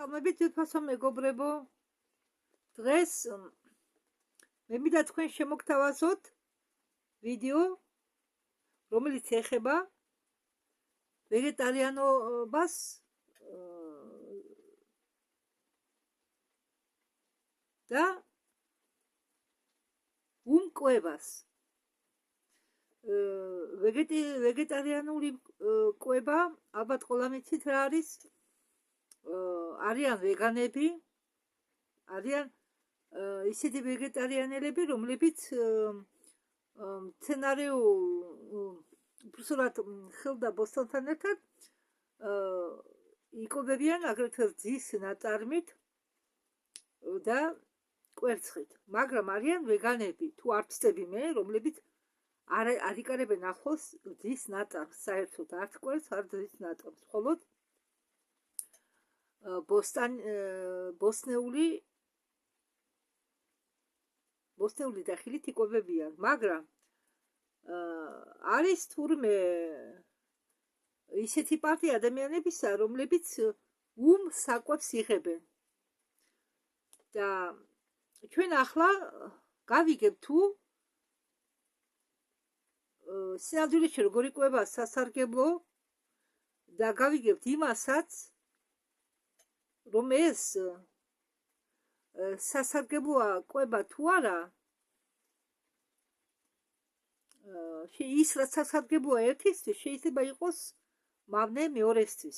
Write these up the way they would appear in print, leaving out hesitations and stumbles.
მებით თვითფასო მეგობრებო, დღეს მე მინდა თქვენ შემოგთავაზოთ ვიდეო, რომელიც ეხება ვეგეტარიანობას და უმკვებას. ვეგეტარიანული კვება, ალბათ ყველამ იცით რა არის. არიან ვეგანები, არიან ისეთი ვეგეტარიანელები, რომლებიც მცენარეულ უბრალოდ ხილ და ბოსტნთან ერთად იკვებებიან აგრეთვე რძის ნაწარმით და კვერცხით, მაგრამ არიან ვეგანები თუ არცდები მე, რომლებიც არ იკარებენ ახლოს რძის ნაწარმს, საერთოდ არც კვერცხს, არც რძის ნაწარმს, მხოლოდ ბოსტნეული და ხილით იკვებებიან, მაგრამ არის თურმე ისეთი პარტია ადამიანებისა, რომლებიც საკვებს იღებენ. და ჩვენ ახლა გავიგებ თუ სინამდვილეში როგორ იკვება სასარგებლო და გავიგებთ იმასაც, რომ ეს სასარგებლოა კვება თუ არა, ის რაც სასარგებლოა ერთისთვის, შეიძლება იყოს მავნე მეორესთვის.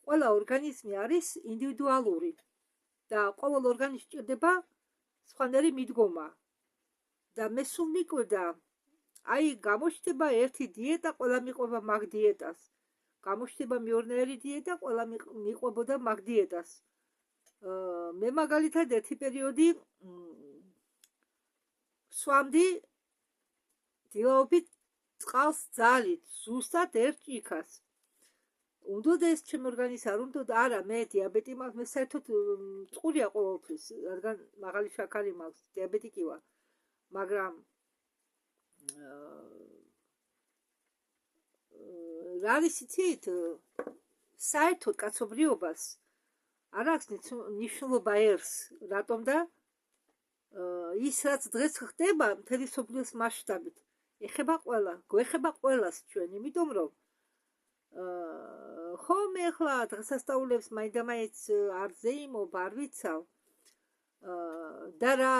ყველა ორგანიზმი არის ინდივიდუალური და ყოველ ორგანიზმს სჭირდება სხვანაირი მიდგომა. და მე სულ მიკვირდა, აი გამოჩნდება ერთი დიეტა, ყველა მიყვება მაგ დიეტას. გამოჩნდება მეორნაირი დიეტა, ყველა მიყვებოდა მაგ დიეტას. მე მაგალითად ერთი პერიოდი სვამდი დილაობით წყალს ძალით, ზუსტად 1 ჭიქას. უნდოდა ეს ჩემ ორგანიზმს არ უნდოდა, არა, მე დიაბეტი მაქვს, მე საერთოდ წყურია ყოველთვის, რადგან მაღალი შაქარი მაქვს, დიაბეტი კი ვარ. მაგრამ რა არის იცით, საერთოდ კაცობრიობას არ აქვს ნიშნულობა ერს, რატომ და ის რაც დღეს ხდება მთელი მსოფლიოს მასშტაბით, ეხება ყველა, გვეხება ყველას ჩვენ, იმიტომ რომ ხო მე ახლა დღესასწაულებს მაინდამაინც არ ზეიმობ, არ ვიცავ და რა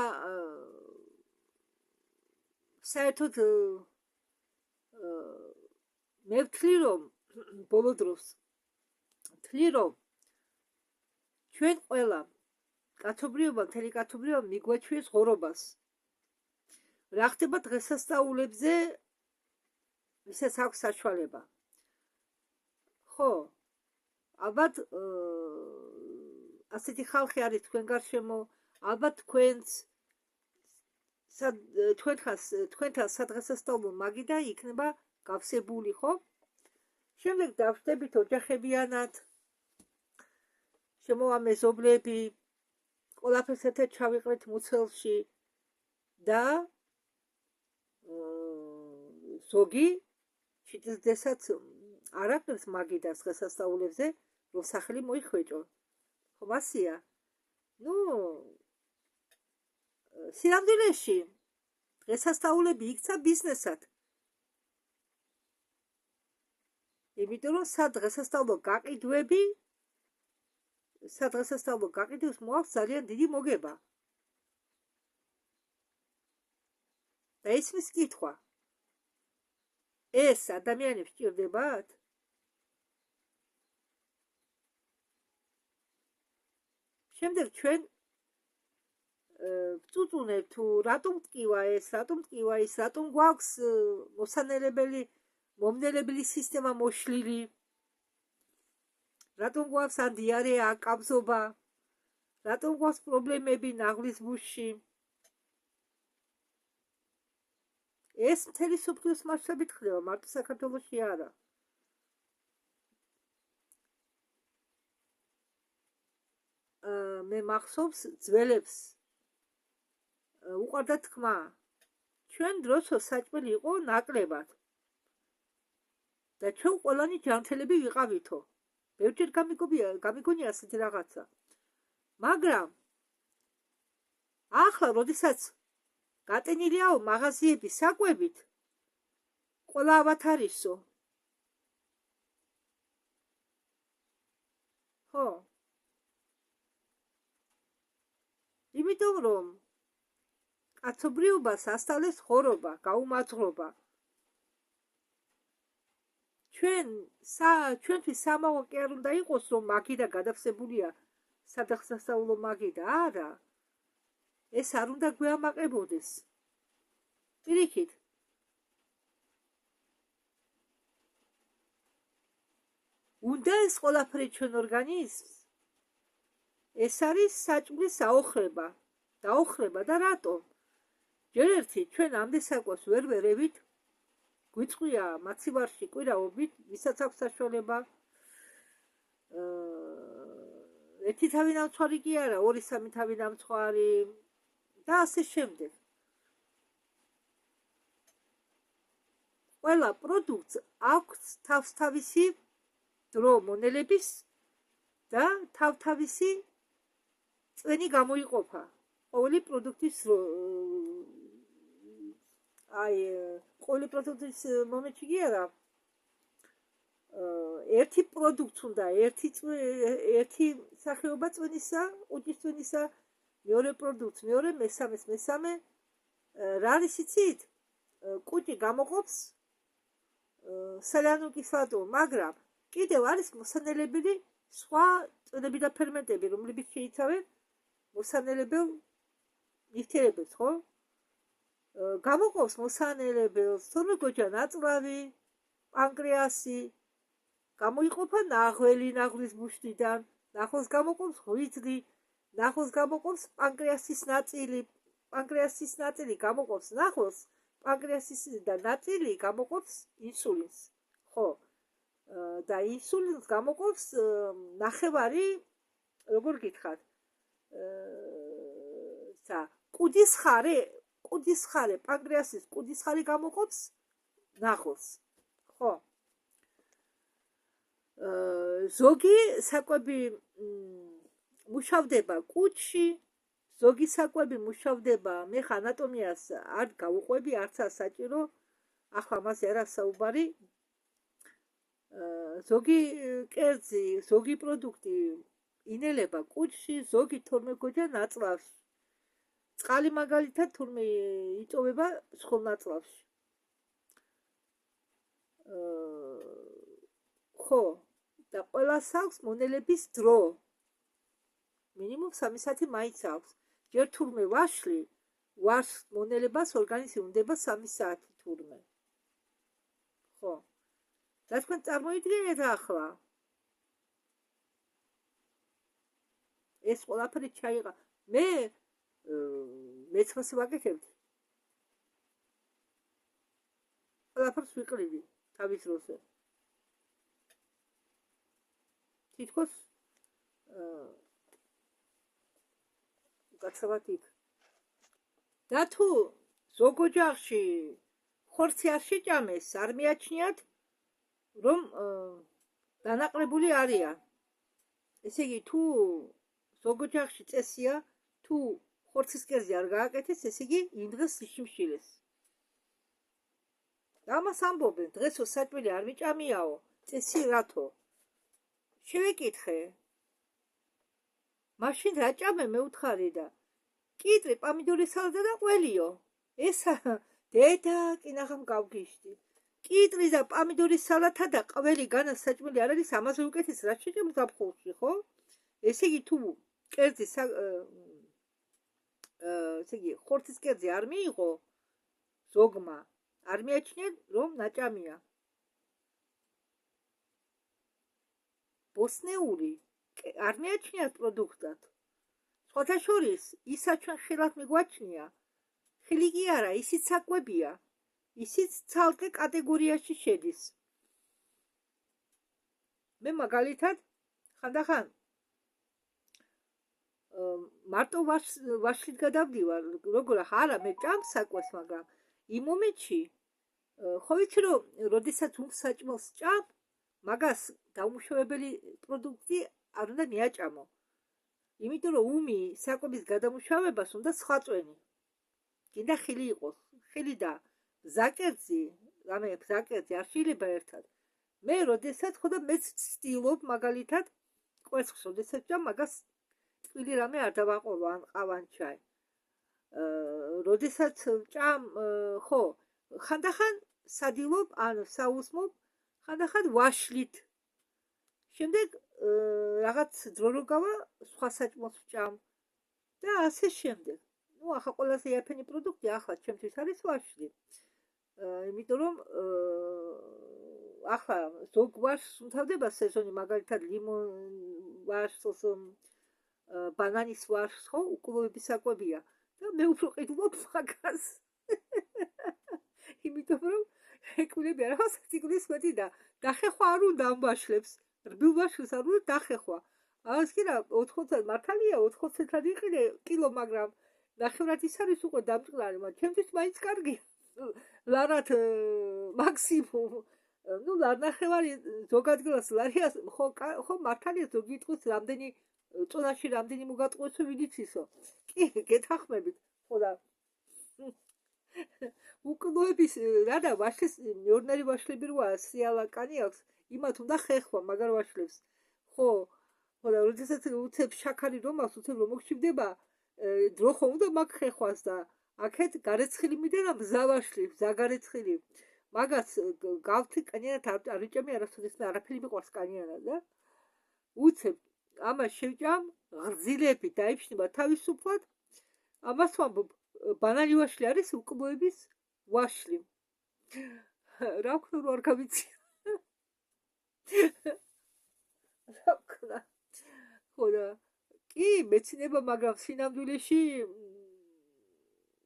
საერთოდ მე ვთვლი რომ ბოლო დროს ვთვლი რომ ჩვენ ყველა კაცობრიობა, მთელი კაცობრიობა მიგვაჩვიეს ღორობას. რა ხდება დღესასწაულებზე, ვისაც აქვს საშუალება. ხო, ალბათ ასეთი ხალხი არის თქვენ გარშემო, ალბათ თქვენთან სადღესასწაულო მაგიდა იქნება გავსებული, ხო? შემდეგ დავშტებით ოჯახებიანად, შემოვა მეზობლები, ყველაფერს ერთად ჩავიყრეთ მუცელში და ზოგი შიდესაც არ აკეთებს მაგიდას დღესასწაულებზე, რომ სახელი მოიხვეჭო. ხომ ასია? სინამდვილეში დღესასწაულები იქცა ბიზნესად. იმიტომ რომ სადღესასწაულო გაყიდვებს მოაქვს ძალიან დიდი მოგება. და ისმის კითხვა, ეს ადამიანებს სჭირდებათ? შემდეგ ჩვენ ვწუწუნებთ თუ რატომ ტკივა ეს, რატომ ტკივა ის, რატომ გვაქვს მომნელებელი სისტემა მოშლილი, რატომ გვაქვს ან დიარეა, ან კაბზობა, რატომ გვაქვს პრობლემები ნაღლის ბუშში. ეს მთელი მსოფლიოს მასშტაბით ხდება, მარტო საქართველოში არა. მე მახსოვს ძველებს უყვარდა თქმა, ჩვენ დროსო საჭმელი იყო ნაკლებად და ჩვენ ყველანი ჯანმრთელები ვიყავითო. ბევრჯერ გამიგონია ასეთი რაღაცა. მაგრამ ახლა როდესაც გატენილიაო მაღაზიების საკვებით ყველა ავათარისო ხო იმიტომ რომ კაცობრიობას ასწავლეს ხორობა გაუმაძღრობა ჩვენთვის სამაო კი არ უნდა იყოს რომ მაგიდა გადავსებულია სადღესასწაულო მაგიდა არა ეს არ უნდა გვეამაყებოდეს პირიქით უნდა ეს ყველაფერი ჩვენ ორგანიზმს ეს არის საჭმლის დაოხრება და რატომ ჯერ ერთი ჩვენ ამდე საკვებს ვერ ვერევით გვიწყვია მაცივარში კვირაობით ვისაც აქვს საშუალება ერთი თავი ნამცხვარი კი არა 2-3 თავი ნამცხვარი და ასე შემდეგ ყველა პროდუქტს აქვს თავსთავისი დრო მონელების და თავთავისი წვენი გამოიყოფა ყოველი პროდუქტის ყოველი პროდუქტის მომენტში კი არა ერთი პროდუქტს უნდა ერთი სახეობა წვენისა ყუჭის წვენისა მეორე პროდუქტს მეორე მესამე რა არის იცით ყუჭი გამოყოფს სელიანურ კისლატურ მაგრამ კიდევ არის მოსანელებელი სხვა წვენები და ფერმენტები რომლებიც შეიცავენ მოსანელებელ ნივთიერებებს ხო გამოყოფს მოსანელებელს თორმე გოჯა ნაწლავი პანკრეასი გამოიყოფა ნაღველი ნახვის ბუშტიდან ნახოს გამოყოფს ღვიძლი ნახოს გამოყოფს პანკრეასის ნაწილი გამოყოფს ნახოს პანკრეასის და ნაწილი გამოყოფს ინსულინს ხო და ინსულინს გამოყოფს ნახევარი როგორ გითხარ კუდის ხარე პანკრეასის კუდის ხარი გამოყოფს ნახოს ხო ზოგი საკვები მუშავდება კუჭში ზოგი საკვები მუშავდება მე ანატომიას არ გავუყვები არც საჭირო ახლა მას არა საუბარი ზოგი კერძი ზოგი პროდუქტი ინელება კუჭში ზოგი თორმე გოჯა ნაწლავში წყალი მაგალითად თურმე იწოვება სხულ ნაწლავში ხო და ყველას აქვს მონელების დრო მინიმუმ 3 საათი მაინც აქვს ჯერ თურმე ვარს მონელებას ორგანიზმი უნდება 3 საათი თურმე ხო და თქვენ წარმოიდგინეთ ახლა ეს ყველაფერი ჩაიღა მეცხვას ვაკეთებდი ყველაფერს ვიყრიდი თავის დროზე თითქოს გაცავად იქ და თუ ზოგ ოჯახში ხორცი არ შეჭამეს არ მიაჩნიათ რომ დანაყრებული არიან ესე იგი თუ ზოგ ოჯახში წესია თუ ხორცის კერძი არ გააკეთეს ესე იგი იმ დღეს სიშიმშილეს და ამას ამბობენ დღესო საჭმელი არ მიჭამიაო წესი რათო შევეკითხე მაშინ რა ჭამე მე უთხარი და კიტრი პამიდორის სალათა და ყველიო ეს დედა კინახამ გავგიშდი კიტრი და პამიდორის სალათა და ყველი განა საჭმელი არ არის ამაზე უკეთეს რა შეჭამ ზაფხულში ხო ესე იგი თუ კერძი ესე იგი ხორცის კერძი არ მიიღო ზოგმა არ მიაჩნიათ რომ ნაჭამია ბოსნეული არ მიაჩნიათ პროდუქტად სხვათა შორის ისა ჩვენ ხილად მიგვაჩნია ხილი კი არა ისიც საკვებია ისიც ცალკე კატეგორიაში შედის მე მაგალითად ხანდახან მარტო ვაშლით გადავდივარ როგორ არა მე ჭამს საკვებს მაგრამ იმ მომენტში ხო ვიცი რომ როდესაც საჭმელს ჭამ მაგას დაუმუშავებელი პროდუქტი არ უნდა მიაჭამო იმიტომ რომ უმი საკვების გადამუშავებას უნდა სხვა წვენი. კიდე ხილი იყოს. ხილი და ზაკერძი, რამე ზაკერძი არ შეიძლება ერთად. მე როდესაც ხოდა მეც ვცდილობ მაგალითად კვერცხს როდესაც ვჭამ მაგას ტკბილი რამე არ დავაყოლო ან ყავა ან ჩაი. როდესაც ვჭამ ხო ხანდახან სადილობ ან საუსმობ ხანდახან ვაშლით. შემდეგ რაღაც დრო რო გავა სხვა საჭმელს ვჭამ და ასე შემდეგ. ნუ ახლა ყველაზე იაფენი პროდუქტი ახლა ჩემთვის არის ვაშლი. იმიტომ რომ ახლა ზოგ ვაშლს უმთავრდება სეზონი, მაგალითად ლიმონ ვაშლს, ბანანის ვაშლს, ხო, უკლოების საკვებია და მე უფრო ყიდულობ მაგას. იმიტომ რომ ეკვლები რაღაც ციკლის მეტი და დახეხვა არ უნდა ამ ვაშლებს. რბილ ვაშლს არ უნდა დახეხვა. ამას კი რა 80 მართალია 80 ცენტად იყიდე კილო, მაგრამ ნახევრად ის არის უკვე დამჭყლარი, მაგრამ ჩემთვის მაინც კარგია. ლარად მაქსიმუმ ნუ ნახევარი ზოგ ადგილას ლარიას ხო მართალია ზოგი იტყვის რამდენი წონაში რამდენი მოგატყვესო ვიცისო. კი გეთახმებით ხო და უკლოების რა და ვაშლის მეორნერი ვაშლები როა სიალაკანი აქვს იმათ უნდა ხეხვა მაგარ ვაშლებს ხო ხო და როდესაც უცებ შაქარი რომ აქვს უცებ რომ მოგშივდება დრო ხო უნდა მაგ ხეხვას და აქეთ გარეცხილი მიდენა მზავაშლი ზაგარეცხილი მაგას გავთი კანიანად არ ვიჭამი არასოდეს მე არაფერი მიყვარს კანიანად და უცებ ამას შევჭამ ღრძილები დაიფშნება თავისუფლად ამას ვამბობ ბანანი ვაშლი არის უკლოების ვაშლი რა ვქნა რომ არ გავიცი რა ვქნა ხო და კი მეცინება მაგრამ სინამდვილეში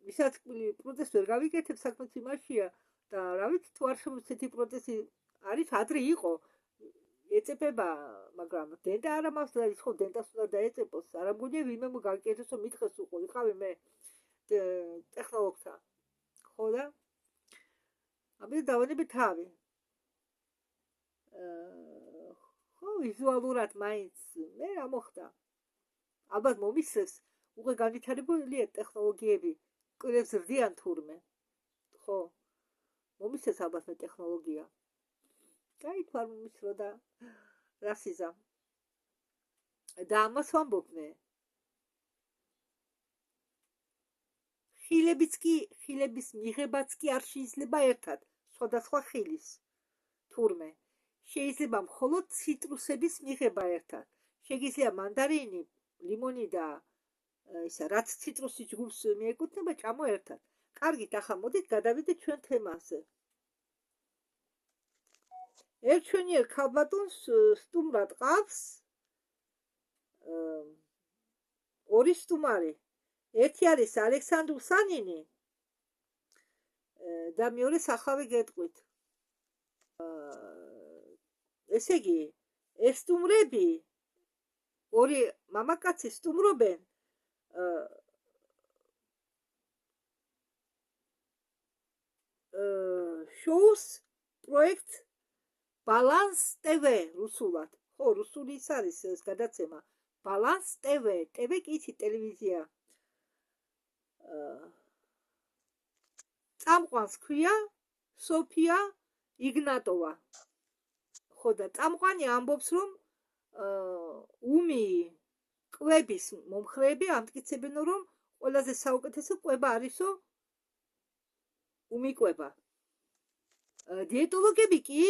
ვისაც პროცესი ვერ გავიკეთებ საქმეც იმაშია და რა ვიცი თუ არ შემოწეთ პროცესი არის ადრე იყო ეწეფება მაგრამ დედა არ ამას და ის ხო დედას უნდა დაეწეპოს არ ამგონია ვინმე მოგაკეთოს რომ მითხეს უყო ვიყავი მე ტექნოლოგთა ხო და ამით დავანები თავი ხო ვიზუალურად მაინც მე რა მოხდა ალბათ მომისეს უკვე განვითარებულია ტექნოლოგიები კვირებს ზრდიან თურმე ხო მომისეს ალბათ მე ტექნოლოგია კაი თუ არ მომისრო და რა სიზა და ამას ვამბობ მე ხილების მიღებაც კი არ შეიძლება ერთად სხვადასხვა ხილის თურმე შეიძლება მხოლოდ ციტრუსების მიღება ერთად შეგიძლია მანდარინი ლიმონი და ისა რაც ციტრუსი ჯგუფს მიეკუთვნება ჭამო ერთად კარგით ახლა მოდით გადავიდეთ ჩვენ თემაზე ერთ ჩვენიერ ქალბატონს სტუმრად ყავს ორი სტუმარი ერთი არის ალექსანდრ უსანინი და მეორე სახავე გეტყვით ესე იგი ეს სტუმრები ორი მამაკაცი სტუმრობენ შოუს პროექტ ბალანს TV რუსულად ხო რუსული ის არის ეს გადაცემა ბალანს TV კი იცი ტელევიზია წამყვანს ქვია სოფია იგნატოვა ხო და წამყვანი ამბობს რომ უმი კვების მომხრეები ამტკიცებენ რომ ყველაზე საუკეთესო კვება არისო უმი კვება დიეტოლოგები კი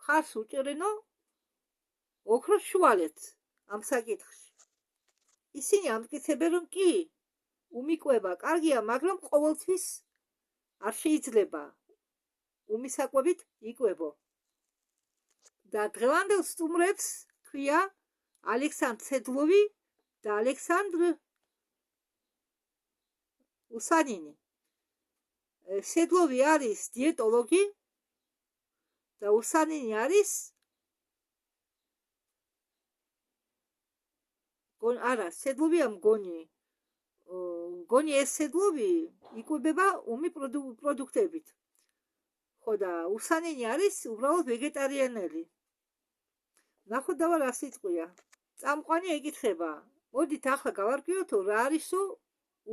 ხარს უჭერენო ოქროს შუალედს ამ საკითხში ისინი ამტკიცებენ რომ კი უმი კვება კარგია მაგრამ ყოველთვის არ შეიძლება უმის საკვებით იკვებო და დღევანდელ სტუმრებს ქვია ალექსანდრ სედლოვი და ალექსანდრ უსანინი სედლოვი არის დიეტოლოგი და უსანინი არის არა სედლოვია მგონი ეს სედლოვი იკვებება უმი პროდუქტებით ხო და უსანინი არის უბრალოდ ვეგეტარიანელი ნახოთ დავა რა სიტყვია წამყვანი ეკითხება, მოდით ახლა გავარკვიოთ, რა არისო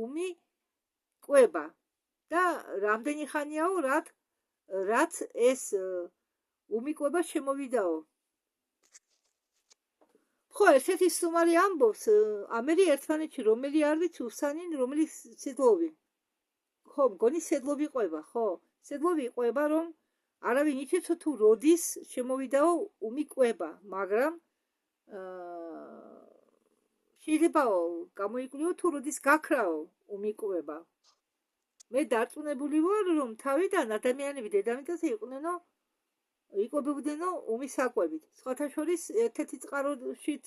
უმი კვება და რამდენი ხანიაო, რაც ეს უმი კვება შემოვიდაო. ხო, ერთ-ერთი სტუმარი ამბობს, ამერი ერთმანეთში რომელი არ ვიცი უსანინ, რომელი სედლოვი. ხო, მგონი სედლოვი ყვება, ხო. სედლოვი ყვება, რომ არავინ იცოდო თუ როდის შემოვიდაო უმი ყვება, მაგრამ შეიძლებაო გამოიკვლიო თუ როდის გაქრაო უმი ყვება. მე დარწმუნებული ვარ, რომ თავიდან ადამიანები დედამიწაზე იყვნენო იკვებებოდენო უმის საკვებით. სხვათა შორის ერთ-ერთი წყაროშიც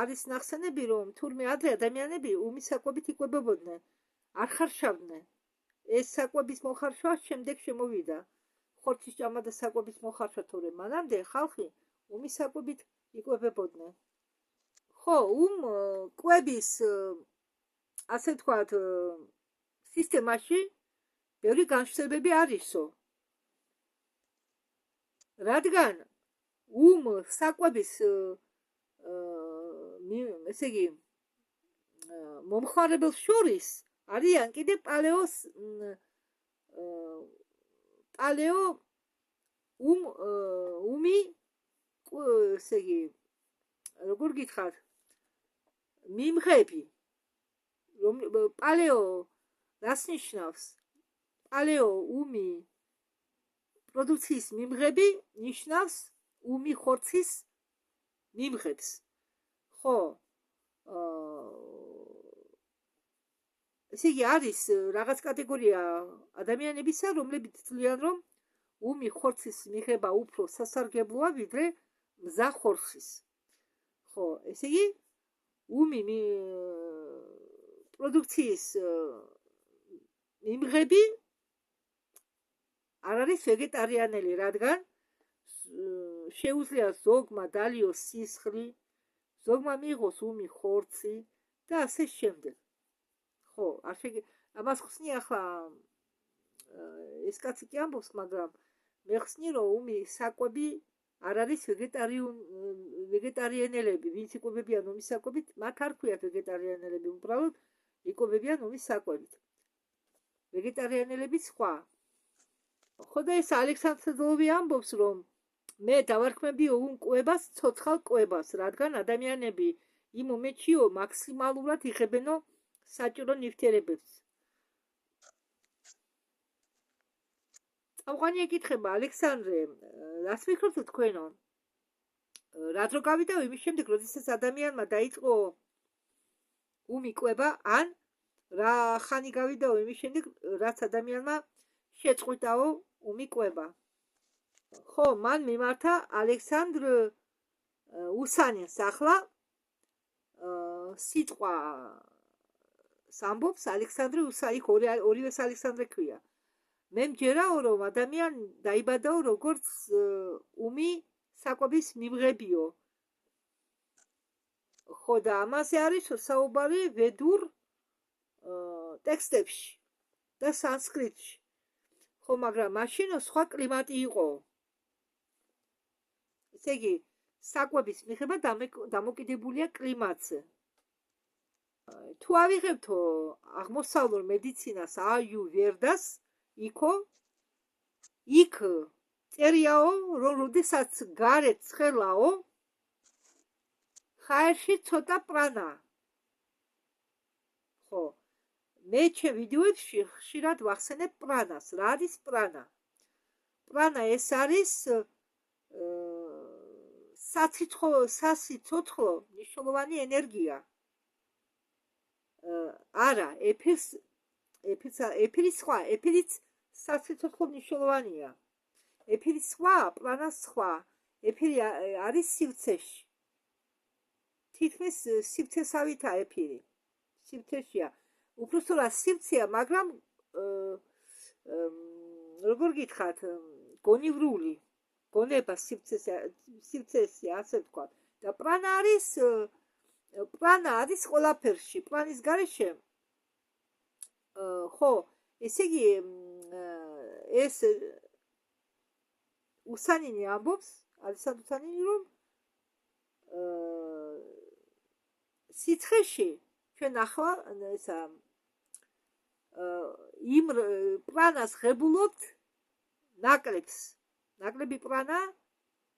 არის ნახსენები, რომ თურმე ადრე ადამიანები უმის საკვებით იკვებებოდნენ, არ ხარშავდნენ. ეს საკვების მოხარშვა შემდეგ შემოვიდა. ხორცის ჭამა და საკვების მოხარშვა, თორემ მანამდე ხალხი უმის საკვებით იკვებებოდნენ. ხო, კვების ასე ვთქვათ სისტემაში ბევრი განშტოებები არისო. რადგან საკვების ესე იგი მომხმარებელს შორის არიან კიდე პალეო უმი ესე იგი როგორ გითხარ მიმღები რომ პალეო რას ნიშნავს პალეო უმი პროდუქციის მიმღები ნიშნავს უმი ხორცის მიმღებს. ხო, ესე იგი არის რაღაც კატეგორია ადამიანებისა, რომლებიც თვლიან, რომ უმი ხორცის მიღება უფრო სასარგებლოა, ვიდრე მზა ხორცის. ხო, ესე იგი უმი პროდუქციის მიმღები არ არის ვეგეტარიანელი, რადგან შეუძლია ზოგმა დალიოს სისხლი, ზოგმა მიიღოს უმი ხორცი და ასე შემდეგ. ხო, ამას ხსნი ახლა ეს კაცი კი ამბობს, მაგრამ მე ხსნი, რომ უმი საკვები არ არის ვეგეტარიანელები, ვინც იკვებებიან უმის საკვებით, მათ არ ქვიათ ვეგეტარიანელები, უბრალოდ იკვებებიან უმის საკვებით. ვეგეტარიანელები სხვა. ხო და ეს ალექსანდრე სედლოვი ამბობს, რომ მე დავარქმევიო კვებას, ცოცხალ კვებას, რადგან ადამიანები იმ მომენტშიო მაქსიმალურად იღებენო საჭირო ნივთიერებებს. წამყვანი ეკითხება, ალექსანდრე, რას ვფიქრობთ თქვენო? რა დრო გავიდა იმის შემდეგ, როდესაც ადამიანმა დაიწყო უმი კვება, ან რა ხანი გავიდაო იმის შემდეგ, რაც ადამიანმა შეწყვიტაო უმი კვება. ხო, მან მიმართა ალექსანდრ უსანინს ახლა სიტყვა სამბობს ალექსანდრე უსაიქ ორივეს ალექსანდრე ქვია. მე მჯერაო, რომ ადამიანი დაიბადაო როგორც უმი საკვების მიმღებიო. ხო და ამაზე არის საუბარი ვედურ ტექსტებში და სანსკრიტში. ხო, მაგრამ მაშინო სხვა კლიმატი იყო. ესე იგი, საკვების მიღება დამოკიდებულია კლიმატზე. თუ ავიღებთო აღმოსავლურ მედიცინას აიურვედას, იქ წერიაო, რომ როდესაც გარეთ ცხელაო, ხაერში ცოტა პრანა. ხო, მე ჩემ ვიდეოებში ხშირად ვახსენებ პრანას. რა არის პრანა? პრანა ეს არის სასიცოცხლო მნიშვნელოვანი ენერგია. არა, ეფირის სხვა, ეფირიც სასიცოცხლო მნიშვნელოვანია. ეფირის სხვა, პრანას სხვა. ეფირი არის სივრცეში. თითქმის სივრცესავითა ეფირი. სივრცეშია. უпростоრად სივრცეა, მაგრამ როგორ გითხრათ, გონივრული. გონება სივრცეშია, ასე ვთქვათ. და პრანა არის ყველაფერში. პრანის გარეშე ხო, ესე იგი ეს უსანინი ამბობს, ალექსანდრე უსანინი, რომ სიცხეში ჩვენ ახლა ესა იმ პრანას ღებულობთ ნაკლები პრანა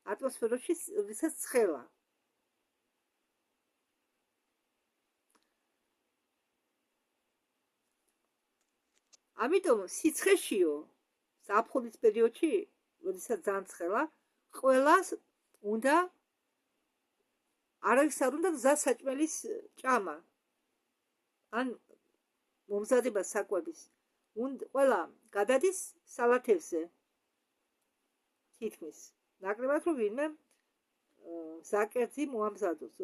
ატმოსფეროში, როდესაც ცხელა. ამიტომ სიცხეშიო ზაფხულის პერიოდში, როდესაც ძალიან ცხელა, ყველას უნდა არავის არ უნდა გზა საჭმელის ჭამა. ან მომზადება საკვების. ყველა გადადის სალათებზე. თითქმის. ნაკლებად რომ ვინმე საკერძი მოამზადოს.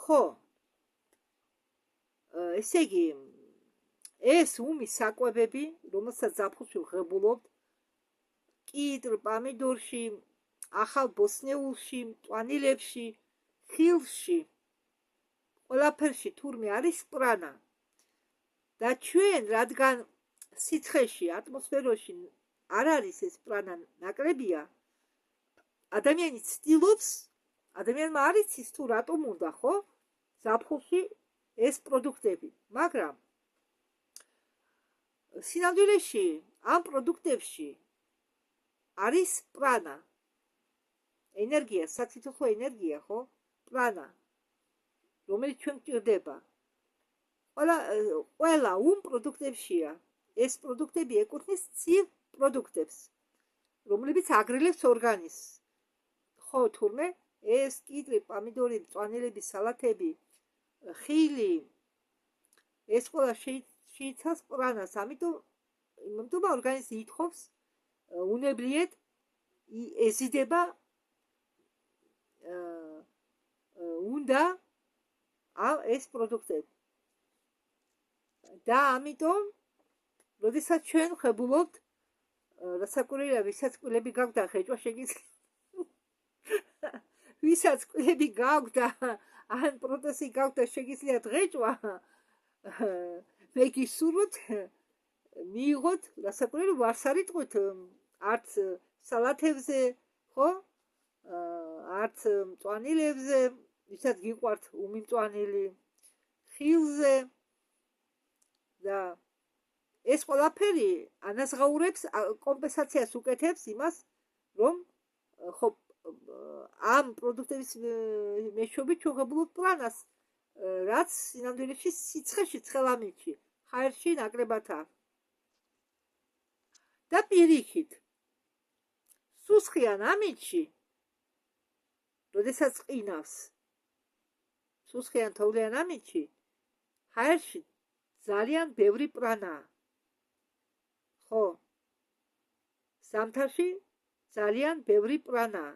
ხო. ესე იგი, ეს უმის საკვებები, რომელსაც ზაფხულში ღებულობთ, კიდრ, პამიდორში, ახალ ბოსნეულში, მწვანილებში, ხილში, ყველაფერში თურმე არის პრანა. და ჩვენ, რადგან სიცხეში, ატმოსფეროში არ არის ეს პრანა ნაკლებია, ადამიანი ცდილობს, ადამიანმა არ იცის თუ რატომ უნდა, ხო? ზაფხულში ეს პროდუქტები, მაგრამ სინამდვილეში ამ პროდუქტებში არის პრანა, ენერგია, სათითოხო ენერგია, ხო? პრანა, რომელიც ჩვენ გვჭირდება. ყველა პროდუქტებშია. ეს პროდუქტები ეკუთვნის ცივ პროდუქტებს, რომლებიც აგრილებს ორგანიზმს. ხო, თურმე ეს კიდრი, პამიდორი, მწვანილები, სალათები, ხილი, ეს ყველა შეიცავს პრანას, ამიტომ ორგანიზმი ითხოვს უნებლიეთ ეზიდება უნდა ეს პროდუქტები. და ამიტომ როდესაც ჩვენ ღებულობთ, რასაკვირველია, ვისაც კბილები გაქვთ და ღეჭვა შეგიძლიათ. ვისაც კბილები გაქვთ და ან პროტეზი გაქვთ და შეგიძლიათ ღეჭვა, მე გისურვებთ მიიღოთ, რასაკვირველია, ვარს არ იტყვით არც სალათებზე, ხო? არც მწვანილებზე, ვისაც გიყვართ უმიმწვანილი, ხილზე და ეს ყველაფერი ანაზღაურებს, კომპენსაციას უკეთებს იმას, რომ ხო ამ პროდუქტების მეშვეობით ჩვენ ღებულობთ პრანას, რაც სინამდვილეში სიცხეში, ცხელამილში, ჰაერში ნაკლებადაა. და პირიქით, სუსხიან ამილში, როდესაც ყინავს, სუსხიან თოვლიან ამილში, ჰაერში ძალიან ბევრი პრანაა. ხო, ზამთარში ძალიან ბევრი პრანაა.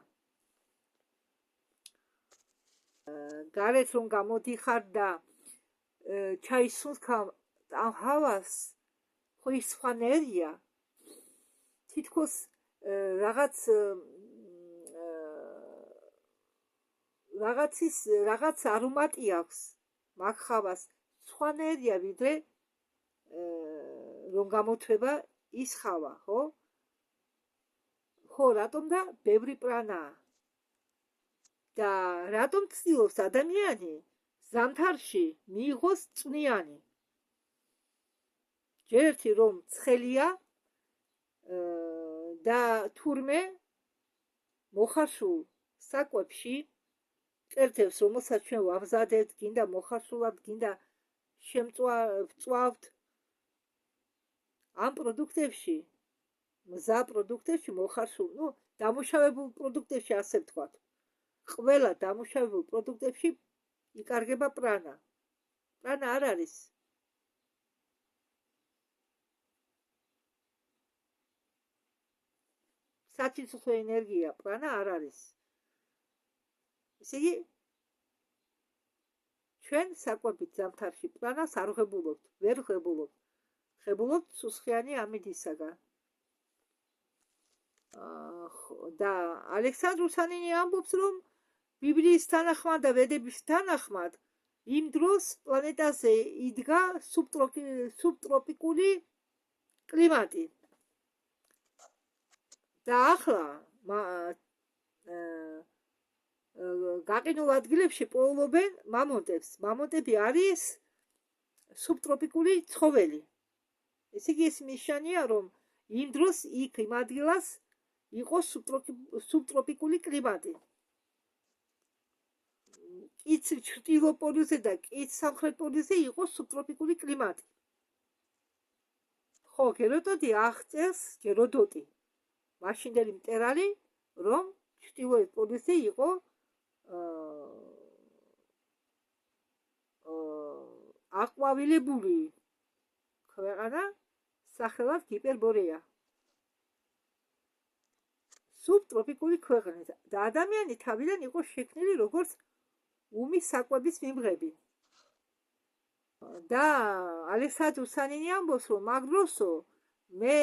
გარეთ რომ გამოდიხარ და ჩაისუნთქავ ამ ჰავას, ხო ის სხვანაირია, თითქოს რაღაც არომატი აქვს მაგ ხავას, სხვანაირია ვიდრე რომ გამოთვება ის ხავა, ხო? ხო, რატომ და ბევრი პრანაა. და რატომ ცდილობს ადამიანი ზამთარში მიიღოს წვნიანი? ჯერ ერთი რომ ცხელია და თურმე მოხარშულ საკვებში კერძებს, რომელსაც ჩვენ ვამზადებთ, გინდა მოხარშულად, გინდა შემწვავთ, ამ პროდუქტებში, მზა პროდუქტებში მოხარშულ, დამუშავებულ პროდუქტებში, ასე ვთქვათ, ყველა დამუშავებულ პროდუქტებში იკარგება პრანა. პრანა არ არის. სათითოხო ენერგია, პრანა არ არის. ესე იგი, ჩვენ საკვებით ზამთარში პრანას არ ღებულობთ, ვერ ღებულობთ. ღებულობთ სუსხიანი ამიდისაგან. და ალექსანდრ რუსანინი ამბობს, რომ ბიბლიის თანახმად და ვედების თანახმად იმ დროს პლანეტაზე იდგა სუბტროპიკული კლიმატი. და ახლა გაყინულ ადგილებში პოულობენ მამონტებს. მამონტები არის სუბტროპიკული ცხოველი. ესე იგი ეს ნიშანია, რომ იმ დროს იქ იმ ადგილას იყო სუბტროპიკული კლიმატი. კიც ჩრდილო პოლუსზე და კიც სამხრეთ პოლუსზე იყო სუბტროპიკული კლიმატი. ხო, გეროდოტი აღწერს, გეროდოტი, მაშინდელი მწერალი, რომ ჩრდილოეთ პოლუსზე იყო აყვავილებული ქვეყანა სახელად ჰიპერბორეა. სუბტროპიკული ქვეყანა და ადამიანი თავიდან იყო შექმნილი როგორც უმის საკვების მიმღები. და ალექსანდრე უსანინი ამბობს, რომ მაგ დროსო მე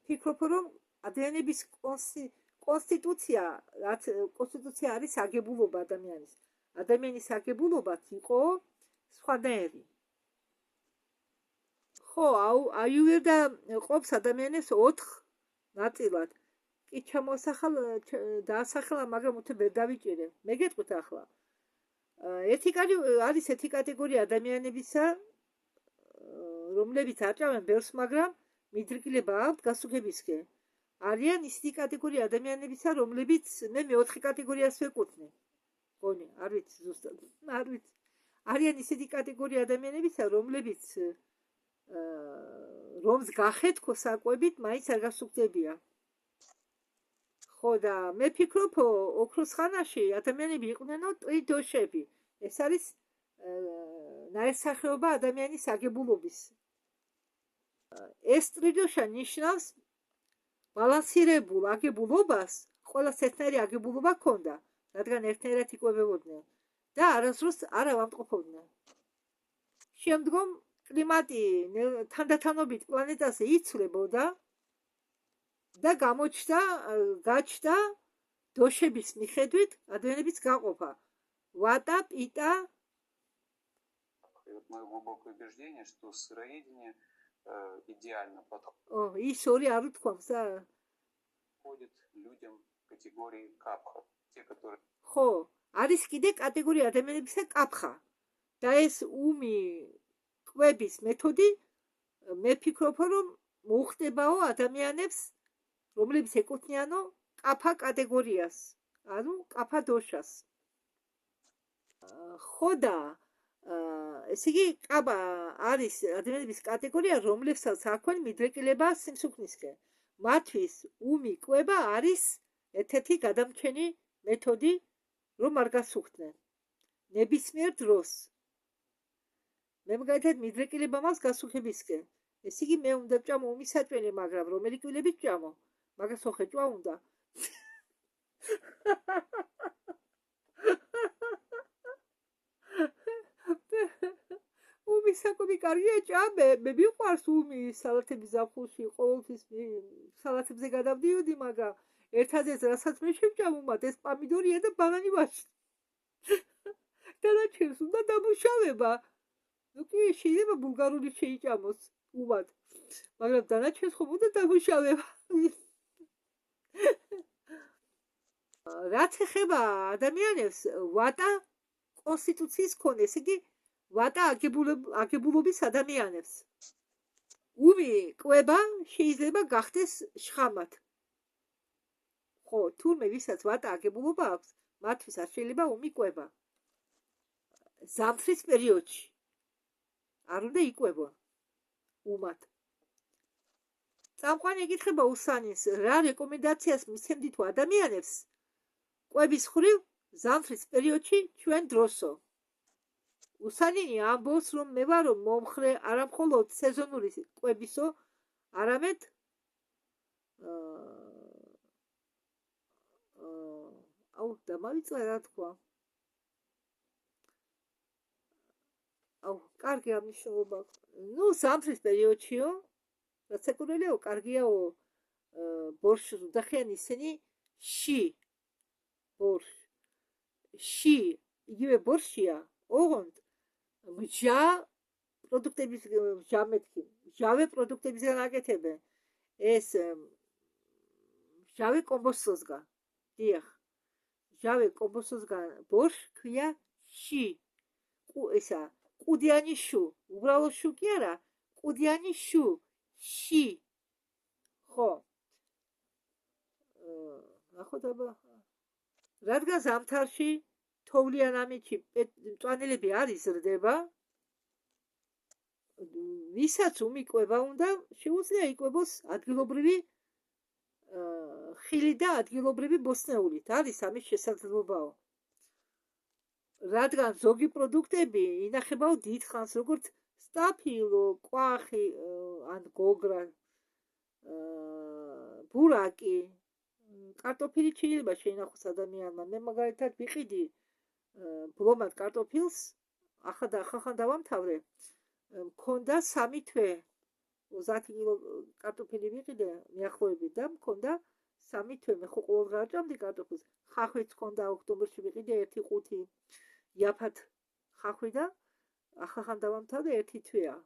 ფიქრობ, რომ ადამიანების კონსტიტუცია, რაც კონსტიტუცია არის აგებულობა ადამიანის. ადამიანის აგებულობაც იყო სხვადასხვანაირი. ხო, აიუვერდა ყოფს ადამიანებს 4 ნაწილად. კი დაასახელა, მაგრამ უთ ვერ დავიჭირე. მე გეტყვით ახლა. არის ერთი კატეგორია ადამიანებისა, რომლებიც აჭამენ ბევრს, მაგრამ მიდრეკილება აქვთ გასუქებისკენ. არიან ისეთი კატეგორია ადამიანებისა, რომლებიც მე მეოთხე კატეგორიას ვეკუთვნი. გონი, არ ვიცი ზუსტად. არ ვიცი. არიან ისეთი კატეგორია ადამიანებისა, რომლებიც რომს გახეთქო საკვებით, მაინც არ გასუქდებია. ხო და მე ფიქრობ, ოქროს ხანაში ადამიანები იყვნენ ტრიდოშები. ეს არის ნაირსახეობა ადამიანის აგებულობის. ეს ტრიდოშა ნიშნავს ბალანსირებულ აგებულობას, ყველას ერთნაირი აგებულობა ჰქონდა, რადგან ერთნაირად იკვებებოდნენ და არასდროს არ ავამტყოფებდნენ. შემდგომ კლიმატი თანდათანობით პლანეტაზე იცვლებოდა და გაჩნდა დოშების მიხედვით ადამიანების გაყოფა. Вата, пита. И вот мое глубокое убеждение, что сыроедение идеально подходит людям категории капха. Те, которые... Ხო, არის კიდე კატეგორია ადამიანებისა კაფხა. და ეს უმი კვების მეთოდი მე ფიქრობ, რომ მოუხდებაო ადამიანებს, რომლებიც ეკუთვნიანო კაფა კატეგორიას, ანუ კაფა დოშას. ხო და ესე იგი კაბა არის ადამიანების კატეგორია, რომლებსაც აქვთ მიდრეკილება სიმსუქნისკენ. მათთვის უმი კვება არის ერთ-ერთი გადამჩენი მეთოდი, რომ არ გასუხდნენ ნებისმიერ დროს. მე მაგალითად მიდრეკილება მას გასუქებისკენ. ესე იგი მე უნდა ვჭამო უმისაჭველი, მაგრამ რომელი კვილები ვჭამო? მაგას ოხეჭვა უნდა. უმის საკვები კარგია ჭამე, მე მიყვარს უმი სალათების ზაფხულში, ყოველთვის სალათებზე გადავდიოდი, მაგრამ ერთადერთ რასაც მე შევჭამ უმად, ეს პომიდორია და ბანანი ვაში. დანარჩენს უნდა დამუშავება. ნუ კი შეიძლება ბულგარული შეიჭამოს უმად, მაგრამ დანარჩენს ხომ უნდა დამუშავება. რაც ეხება ადამიანებს, ვატა კონსტიტუციის მქონე, ესე იგი ვატა აგებულობის ადამიანებს. უმი კვება შეიძლება გახდეს შხამად. ხო, თურმე ვისაც ვატა აგებულობა აქვს, მათთვის არ შეიძლება უმი კვება. ზამთრის პერიოდში არ უნდა იკვებონ უმად. წამყვანი ეკითხება უსანინს, რა რეკომენდაციას მისცემდით ადამიანებს კვების ხრივ ზამთრის პერიოდში ჩვენ დროსო. უსანინი ამბობს, რომ მე ვარო მომხრე არა მხოლოდ სეზონური კვებისო, არამედ დამავიწყე რა თქვა. კარგი ამნიშნულობა. ნუ ზამთრის პერიოდშიო, რაც ეკურელიო, კარგიაო ბორშ უძახიან ისინი ში. ბორშ. ში, იგივე ბორშია, ოღონდ მჟა პროდუქტების მჟავე პროდუქტებისგან აკეთებენ. ეს მჟავე კომბოსტოსგან. დიახ. ჟავე კომბოსოსგან ბორშ ქვია ში. ესა კუდიანი შუ. უბრალოდ შუ კი არა, კუდიანი შუ. ში. ხო. ნახოთ აბა. რადგან ზამთარში თოვლიან ამითი მწვანილები არ იზრდება, ვისაც უმიკვება უნდა შეუძლია იკვებოს ადგილობრივი ხილი და ადგილობრივი ბოსტნეულით. არის ამის შესაძლებლობაო. რადგან ზოგი პროდუქტები ინახებაო დიდ ხანს, როგორც სტაფილო, კვახი, ან გოგრა, ბურაკი, კარტოფილი შეიძლება შეინახოს ადამიანმა. მე მაგალითად ვიყიდი ბლომად კარტოფილს, ახლა დავამთავრე. მქონდა 3 თვე 30 კილო კარტოფილი ვიყიდე მიახლოებით და მქონდა 3 თვე. მე ხო ყოველდღე არ ჭამდი კარტოფილს. ხახვიც მქონდა ოქტომბერში ვიყიდე 1-5 იაფად ხახვი და ახლა დავამთავრე 1 თვეა.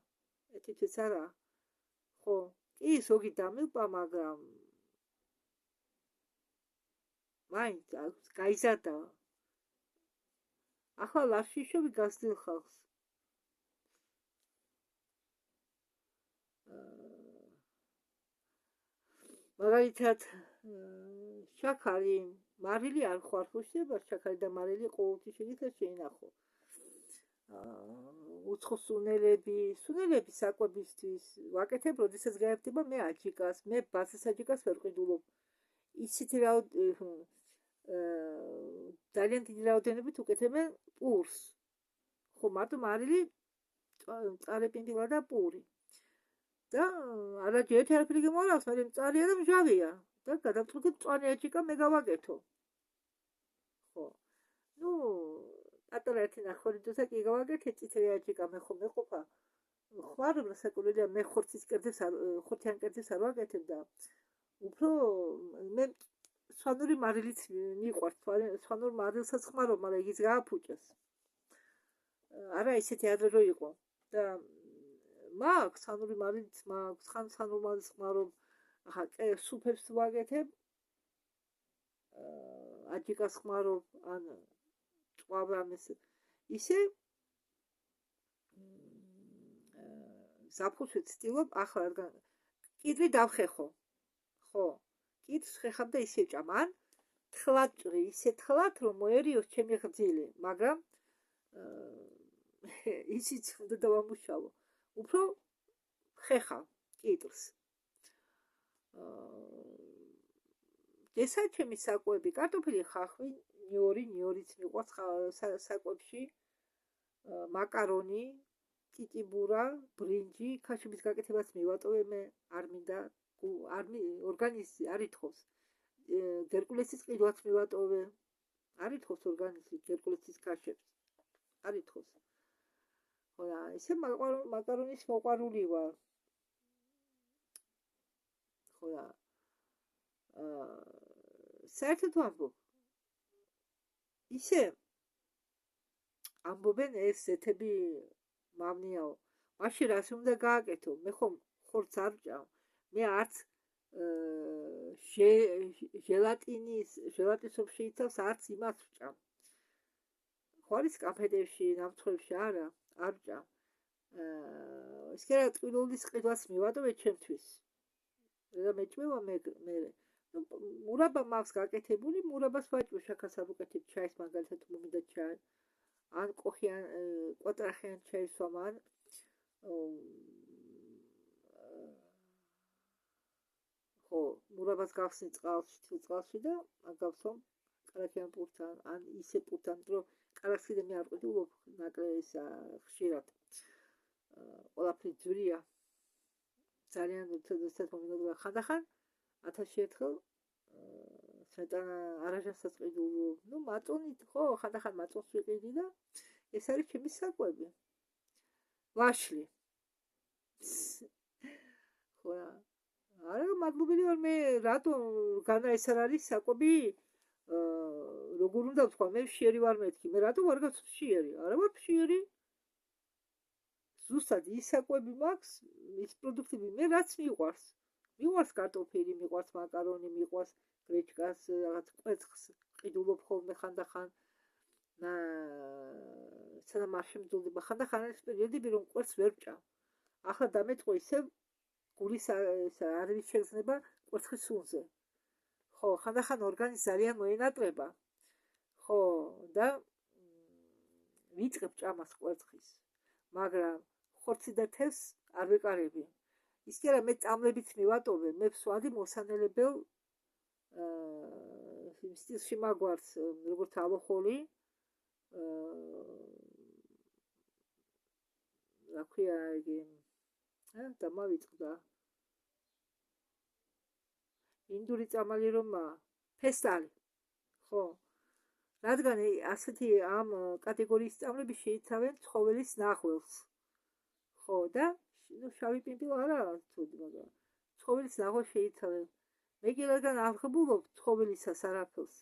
1 თვეც არა. ხო, კი ზოგი დამილპა, მაგრამ მაინც გაიზარდა. ახლა ლაშიშობი გასდილ ხალხს. მაგალითად შაქარი, მარილი არ ხوار ხუშდება, შაქარი და მარილი ყოველთვის შეიძლება შეინახო. უცხო სუნელები საკვებისთვის ვაკეთებ, როდესაც გაერთება მე აჯიკას, მე ბასის აჯიკას ვერ ყიდულობ. ისეთი ძალიან დიდი რაოდენობით უკეთებენ პურს. ხო, მარტო მარილი, მწარე და პური. და არაჯერ ერთი არაფერი გამოვარავს, მაგრამ მწარია და მჟავია. და გადავწყვიტე მწვანე აჯიკა მე გავაკეთო. ხო. ნუ პატარა ერთი ნახევარი კი გავაკეთე წითელი აჯიკა, მე ხომ მეყოფა. ხوار საკურველია მე ხორციან კერძებს არ ვაკეთებ და უფრო მე სვანური მარილიც მიყვარს, სვანურ მარილსაც ხმარო, მაგრამ იგიც გააფუჭეს. არა ისეთი ადრე რო იყო და მაქვს სვანური მარილიც მაქვს, სვანურ მარილს ხმარო. ახლა სუფებს ვაკეთებ, აჯიკას ხმარობ, ან ყვავამეს ისე ზაფხულშიც ვცდილობ, ახლა რადგან კიდრი დავხეხო. ხო, კიდრს ხეხავ და ისე ვჭამ, ან თხლად ჭრი, ისე თხლად, რომ მოერიოს ჩემი ღრძილი, მაგრამ ისიც უნდა დავამუშავო. უფრო ხეხავ კიდრს. ესაა ჩემი საკვები, კარტოფილი, ხახვი, ნიორიც მიყვარს საკვებში, მაკარონი, ტიტიბურა, ბრინჯი, ქაშების გაკეთებას მივატოვე მე, არ მინდა, ორგანიზმი არ ითხოვს. გერკულესის ყიდვაც მივატოვე, არ ითხოვს ორგანიზმი გერკულესის ქაშებს, არ ითხოვს. ხო, ისე მაკარონის მოყვარული ვარ. ხო, საერთოდ ვამბობ, ისე ამბობენ ეს ზეთები მავნიაო, მაშინ რას უნდა გააკეთო? მე ხომ ხორცს არ ვჭამ, მე არც ჟელატინის შეიცავს, არც იმას ვჭამ. ხო არის კაფედებში, ნამცხვრებში არა, არ ვჭამ. ის კი არა, ტკბილულის ყიდვას მივატოვე ჩემთვის. და მეჭმევა მე. მურაბა მაქვს გაკეთებული, მურაბას ვაჭმევ, შაქარს არ ვუკეთებ, ჩაის მაგალითად მომინდა ჩაი. ან კვატრახიან ჩაის ვამან. ხო, მურაბას გავხსნი წყალში და გავსვამ კარაქიან პურთან, ან ისე პურთან, რომ კარაქს მე არ ყიდულობ, ნაკლეს ხშირად. ყველაფერი ძვრია. ძალიან უცოდესად მომინოდა ხანდახან 1000 ერთხელ სმეტანა არაჟანსაც ყიდულობ. ნუ მაწონით, ხო, ხანდახან მაწონს ვიყიდი და ეს არის ჩემი საკვები. ვაშლი. ხო, არა, მადლობელი ვარ მე, რატომ განა ეს არ არის საკვები? როგორ უნდა ვთქვა, მე ფშიერი ვარ მეთქი, მე რატომ ვარ ფშიერი? არა ვარ ფშიერი. ზუსტად ის საკვები მაქვს, ის პროდუქტები მე რაც მიყვარს. მიყვარს კარტოფილი, მიყვარს მაკარონი, მიყვარს გრეჩკას, რაღაც კვერცხს ყიდულობ ხოლმე ხანდახან სანამ არ შემძლდება ხანდახან არის პერიოდები რომ კვერცხს ვერ ვჭამ ახლა დამეწყო ისევ გულის არ არის შეგრძნება კვერცხის სუნზე ხო ხანდახან ორგანიზმი ძალიან მოენატრება ხო და ვიწყებ ჭამას კვერცხის მაგრამ ხორცი და თევზს არ ვეკარები ის კი არა მე წამლებიც მივატოვე მე ვსვადი მოსანელებელ იმ სტილში მაგვარს როგორც ალოხოლი რა ქვია იგი დამავიწყდა ინდური წამალი რომა ფესტალი ხო რადგან ასეთი ამ კატეგორიის წამლები შეიცავენ ცხოველის ნახველს ხო და შავი პიმპილ არა თუდი მაგრამ ცხოველის ნახველს შეიცავენ მე კი რადგან არ ხებულობ ცხოველისას არაფერს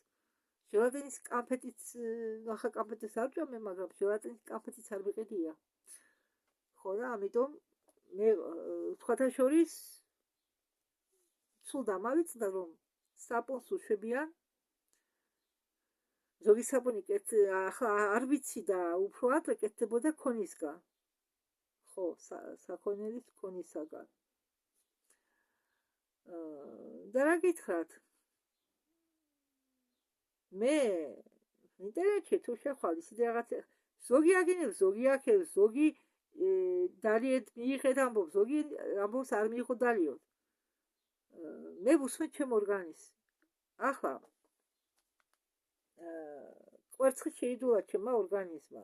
ჟელატინის კამფეტიც ახლა კამფეტს არ ვჭამე მაგრამ ჟელატინის კამფეტიც არ ვიყიდია ხო და ამიტომ მე სხვათა შორის სულ დამავიწყდა რომ საპონს უშვებიან ზოგი საპონი ახლა არ ვიცი და უფრო ადრე კეთდებოდა ქონისგან ხო საქონელის ქონისაგან და რა გითხრათ მე ინტერნეტში თუ შეხვალ ისეთი რაღაც ზოგი აგინებს ზოგი აქებს ზოგი დალიეთ მიიღეთ ამბობს ზოგი ამბობს არ მიიღო დალიოთ მე ვუსმენ ჩემ ორგანიზმს ახლა კვერცხი შეიდულა ჩემმა ორგანიზმმა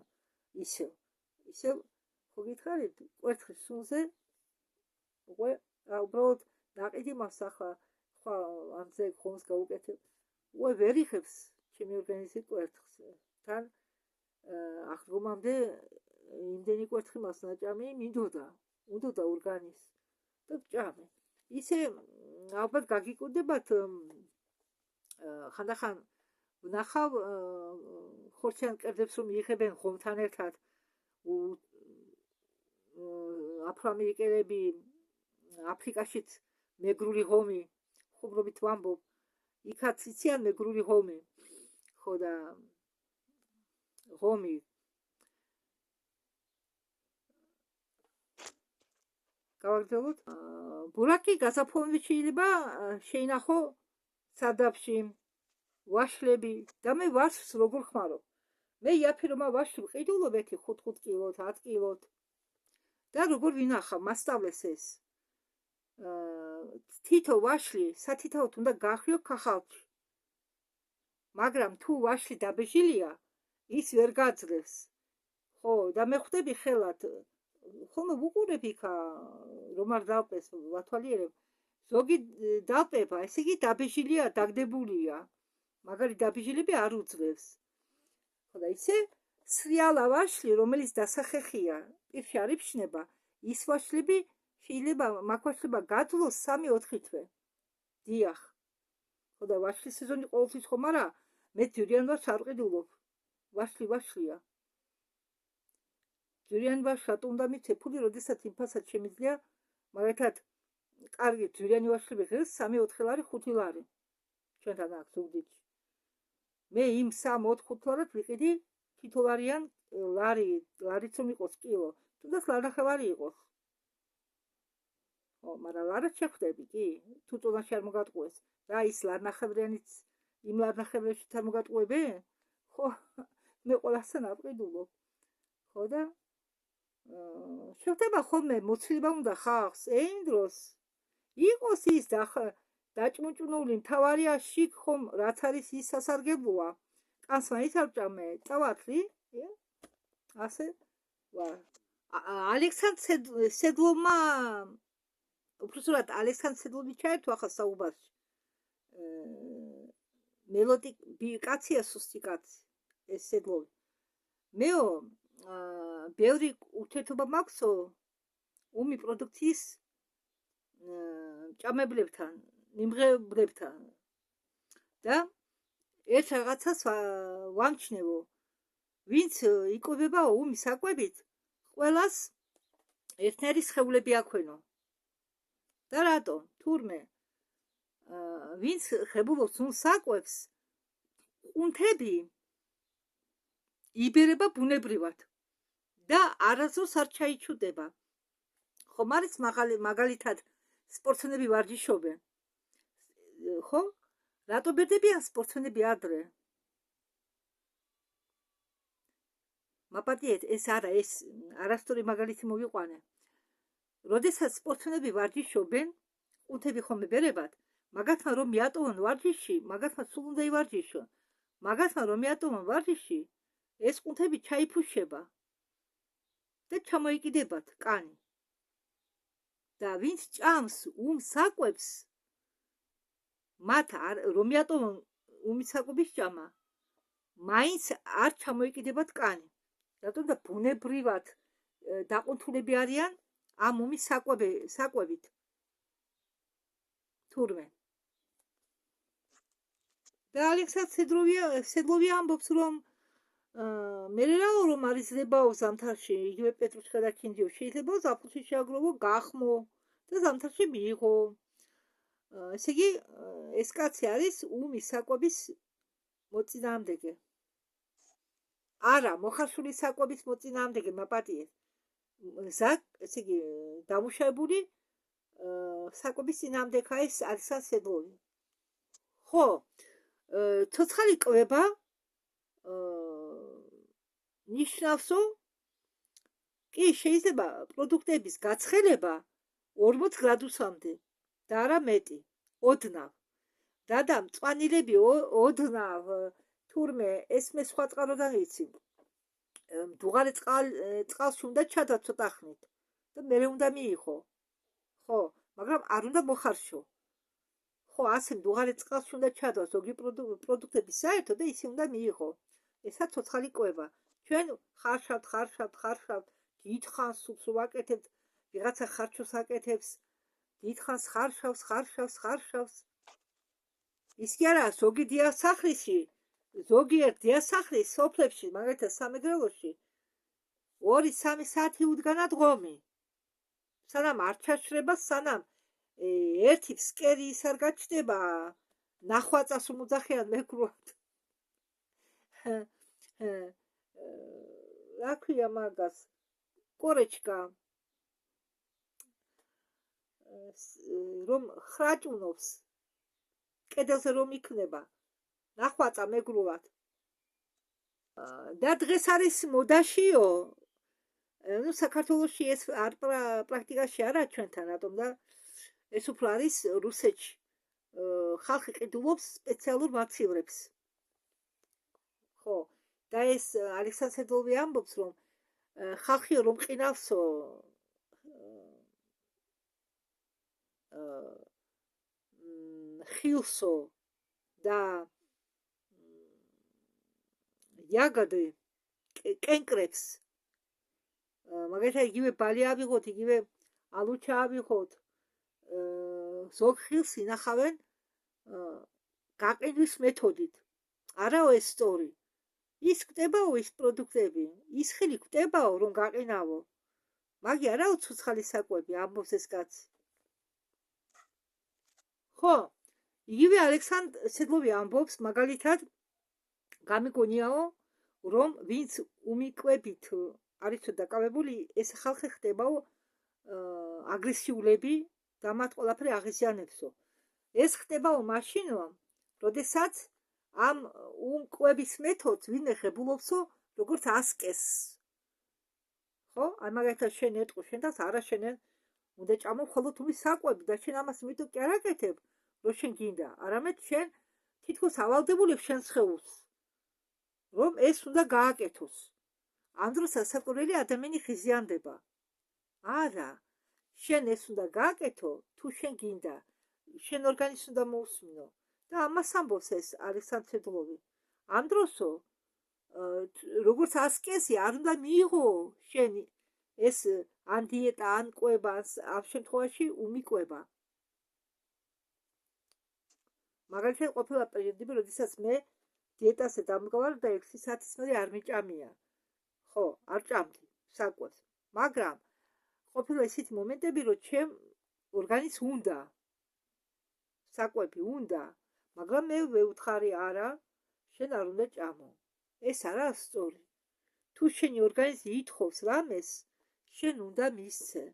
ისევ ხო გითხარით კვერცხის სუნზე უკვე უბრალოდ ნაყიდი მას ახლა ხა ამზე ხომს გაუკეთებ უკვე ვერ იხებს ჩემი ორგანიზმი კვერცხს თან აღდგომამდე იმდენი კვერცხი მას ნაჭამი მინდოდა ორგანიზმს და ვჭამე ისე ალბათ გაგიკვირდებათ ხანდახან ვნახავ ხორციან მკერდებს რომ მიიღებენ ხომთან ერთად აფროამერიკელები აფრიკაშიც მეგრული ღომი ხუბრობით ვამბობ იქაც იციან მეგრული ღომი ხო და ღომი გავაგრძელოთ ბურაკი გაზაფხულობით შეიძლება შეინახო სადაფში ვაშლები და მე ვაშლს როგორ ხმარობ მე იაფირმა ვაშლი ვყიდულობ 5 კილოთ 10 კილოთ და როგორ ვინახავ მასწავლეს ეს თითო ვაშლი სათითაოდ უნდა გაახრიო ქახალში მაგრამ თუ ვაშლი დაბეჟილია ის ვერ გაძლევს ხო და მე ხვდები ხელად ხოლმე ვუყურებ იქა რომ არ დავყეს ვათვალიერებ ზოგი დალპება ესე იგი დაბეჟილია დაგდებულია მაგარი დაბეჟილები არ უძლევს ხო და ისე სრიალა ვაშლი რომელიც დასახეხია პირში არ იფშნება ის ვაშლები შეიძლება მაქვაშლება გაძლოს 3-4 თვე დიახ ხო და ვაშლის სეზონი ყოველთვის ხომ არა მე ჯვრიან ვაშლს არ ყიდულობ ვაშლია ჯვრიან ვაშლს რატომ უნდა მიცე ფული როდესაც იმფასაც შემიძლია მაგათად კარგი ჯვრიანი ვაშლები ღირს 3-4 ლარი 5 ლარი ჩვენთან აქ ზუგდიდში მე იმ 3-4 ლარად ვიყიდი თითოლარიან ლარიც რომ იყოს კილო თუნდაც ლარნახევარი იყოს ო მაგრამ ლარად შეხვდები კი თუ წონაში არ მოგატყუეს რა ის ლარნახევრიანიც იმ ლარნახევრებში არ მოგატყუებე ხო მე ყველასთან ავყიდულობ ხო და შევხვდება ხოლმე მოცილება უნდა ხალხს ეინ დროს იყოს ის დაჭმუჭნული მთავარია შიგ ხომ რაც არის ის სასარგებლოა კანს მაინც არ ვჭამე წავათლი ასე ვარ ალექსანდრ სედლოვმა უბრალოდ ალექსანდრ სედლოვი ჩაერთო ახლა საუბარში მელოდი კაცია სუსტი კაცი ეს სედლოვი მეო ბევრი ურთიერთობა მაქვსო უმი პროდუქციის ჭამებლებთან მიმღებლებთან და ერთ რაღაცას ვამჩნევო ვინც იკვებება უმის საკვებით ყველას ერთნაირი სხეულები აქვენო და რატომ თურმე ვინც ხებულობს ում საკვებს კუნთები იბერება ბუნებრივად და არასდროს არ ჩაიჩუდება. ხომ არის მაგალითად სპორტსმენები ვარჯიშობენ. ხო? რატო ბერდებიან სპორტსმენები ადრე? მაპატიეთ, ეს არასწორი მაგალითი მოვიყვანე. როდესაც სპორტსმენები ვარჯიშობენ, კუნთები ხომ ებერებათ, მაგათმა რომ მიატოვონ ვარჯიში, მაგათმა სულ უნდა ივარჯიშონ. მაგათმა რომ მიატოვონ ვარჯიში, ეს კუნთები ჩაიფუშება და ჩამოიკიდებათ კანი. და ვინც ჭამს საკვებს, მათ რომ მიატოვონ საკვების ჭამა, მაინც არ ჩამოიკიდებათ კანი. რატომ და ბუნებრივად დაყუნთულები არიან ამ საკვებით. თურმე. და ალექსანდრ სედლოვი ამბობს, რომ მე რომ არის ზებაო ზამთარში, იგივე პეტრუშკა და ქინჯიო, შეიძლება ზაფხულში შეაგროვო, გახმო და ზამთარში მიიღო. ესე იგი, ეს კაცი არის საკვების მოწინააღმდეგე. არა, მოხარშული საკვების მოწინააღმდეგე, მაპატიეთ. ესე იგი, დამუშავებული საკვების წინააღმდეგა ეს ალექსანდრ სედლოვი. ხო, ცოცხალი კვება ნიშნავსო, კი შეიძლება პროდუქტების გაცხელება 40 გრადუსამდე და არა მეტი, ოდნავ. და მწვანილები ოდნავ, თურმე ეს მე სხვა წყაროდან ვიცი. მდუღარე წყალში უნდა ჩადო ცოტა ხნით და მერე უნდა მიიღო. ხო, მაგრამ არ უნდა მოხარშო. ხო, ასე მდუღარე წყალში უნდა ჩადო ზოგი პროდუქტები საერთოდ და ისე უნდა მიიღო. ესა ცოცხალი კვება. ჩვენ ხარშავთ, დიდხანს სულს ვაკეთებთ, ვიღაცა ხარჩოს აკეთებს, დიდხანს ხარშავს. ის კი არა, ზოგი დიასახლისი, ზოგიერთ დიასახლის სოფლებში, მაგალითად სამეგრელოში, 2-3 საათი უდგანად ღომი. სანამ არ ჩაჩრება, სანამ ერთი ფსკერი ის არ გაჩნდება, ნახვაწას უმოძახიან მეგრულად. რა ქვია მაგას? კორეჩკა. რომ ხრაჭუნობს, კედელზე რომ იქნება, ნახვაწა მეგრულად. და დღეს არის მოდაშიო. ნუ საქართველოში ეს არ პრაქტიკაში არა ჩვენთან, რატომ და ეს უფრო არის რუსეთში. ხალხი ყიდულობს სპეციალურ მაცივრებს. ხო, და ეს ალექსანდრ სედლოვი ამბობს, რომ ხალხი რომ ყინავსო ხილსო და იაგადე კენკრებს, მაგალითად იგივე ბალი ავიღოთ, იგივე ალუჩა ავიღოთ, ზოგ ხილს ინახავენ გაყიდვის მეთოდით. არაო ეს სწორი. ის კვდებაო ის პროდუქტები, ის ხილი კვდებაო რომ გაყინავო. მაგი არაო ცოცხალი საკვები, ამბობს ეს კაცი. ხო, იგივე ალექსანდრ სედლოვი ამბობს, მაგალითად გამიგონიაო, რომ ვინც კვებით არისო დაკავებული, ეს ხალხი ხდებაო აგრესიულები და მათ ყველაფერი აღიზიანებსო. ეს ხდებაო მაშინო, როდესაც ამ კვების მეთოდს ვინმე ხებულობსო, როგორც ასკესს. ხო? აი მაგალითად შენ ეტყო, შენთანს არა შენ უნდა ჭამო მხოლოდ უმის საკვები და შენ ამას იმიტომ კი არ აკეთებ, რომ შენ გინდა, არამედ შენ თითქოს ავალდებულებ შენ სხეულს, რომ ეს უნდა გააკეთოს. ამ დროს ასაკურველი ადამიანი ხიზიანდება. არა, შენ ეს უნდა გააკეთო, თუ შენ გინდა, შენ ორგანიზმს უნდა მოусმინო. და ამას ამბობს ეს ალექსანდრ სედლოვი. ამ დროსო, როგორც ასკესი არ უნდა მიიღო შენ ეს ან დიეტა, ან კვება, ამ შემთხვევაში უმიკვება. მაგალითად ყოფილა პერიოდები, როდესაც მე დიეტაზე დამდგარ და 6 საათის მერე არ მიჭამია. ხო, არ ჭამდი საკვებს. მაგრამ ყოფილა ისეთი მომენტები, რომ ჩემ ორგანიზმს უნდა საკვები უნდა, მაგრამ მე ვეუთხარი არა, შენ არ უნდა ჭამო. ეს არა სწორი. თუ შენი ორგანიზმი ითხოვს რამეს, შენ უნდა მისცე.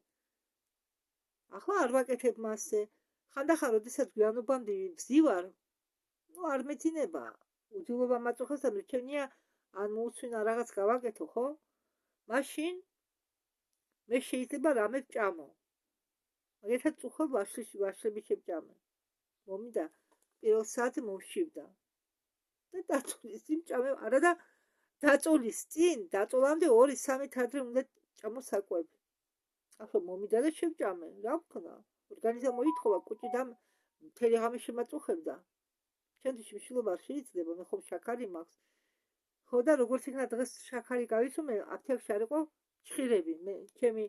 ახლა არ ვაკეთებ მასზე. ხანდახან როდესაც გვიანობამდე ვზივარ, არ მეძინება. უძილობა მაწუხებს და მრჩენია ან მოუცვინა რაღაც გავაკეთო, ხო? მაშინ მე შეიძლება რამე ვჭამო. მაგალითად წუხელ ვაშლები შევჭამე. მომიდა პირველ საათი მომშივდა. და დაწოლის წინ ჭამე, არა და დაწოლის წინ, დაწოლამდე 2-3 ადრე უნდა ჭამო საკვები. ახლა მომიდა და შევჭამე. რა ვქნა? ორგანიზმი მოითხოვა კუჭი და მთელი ღამე შემაწუხებდა. ჩემთვის მშილობა არ შეიძლება, მე ხომ შაქარი მაქვს. ხო და როგორც იქნა დღეს შაქარი გავიცომე, აფთიაქში არ იყო ჩხირები, მე ჩემი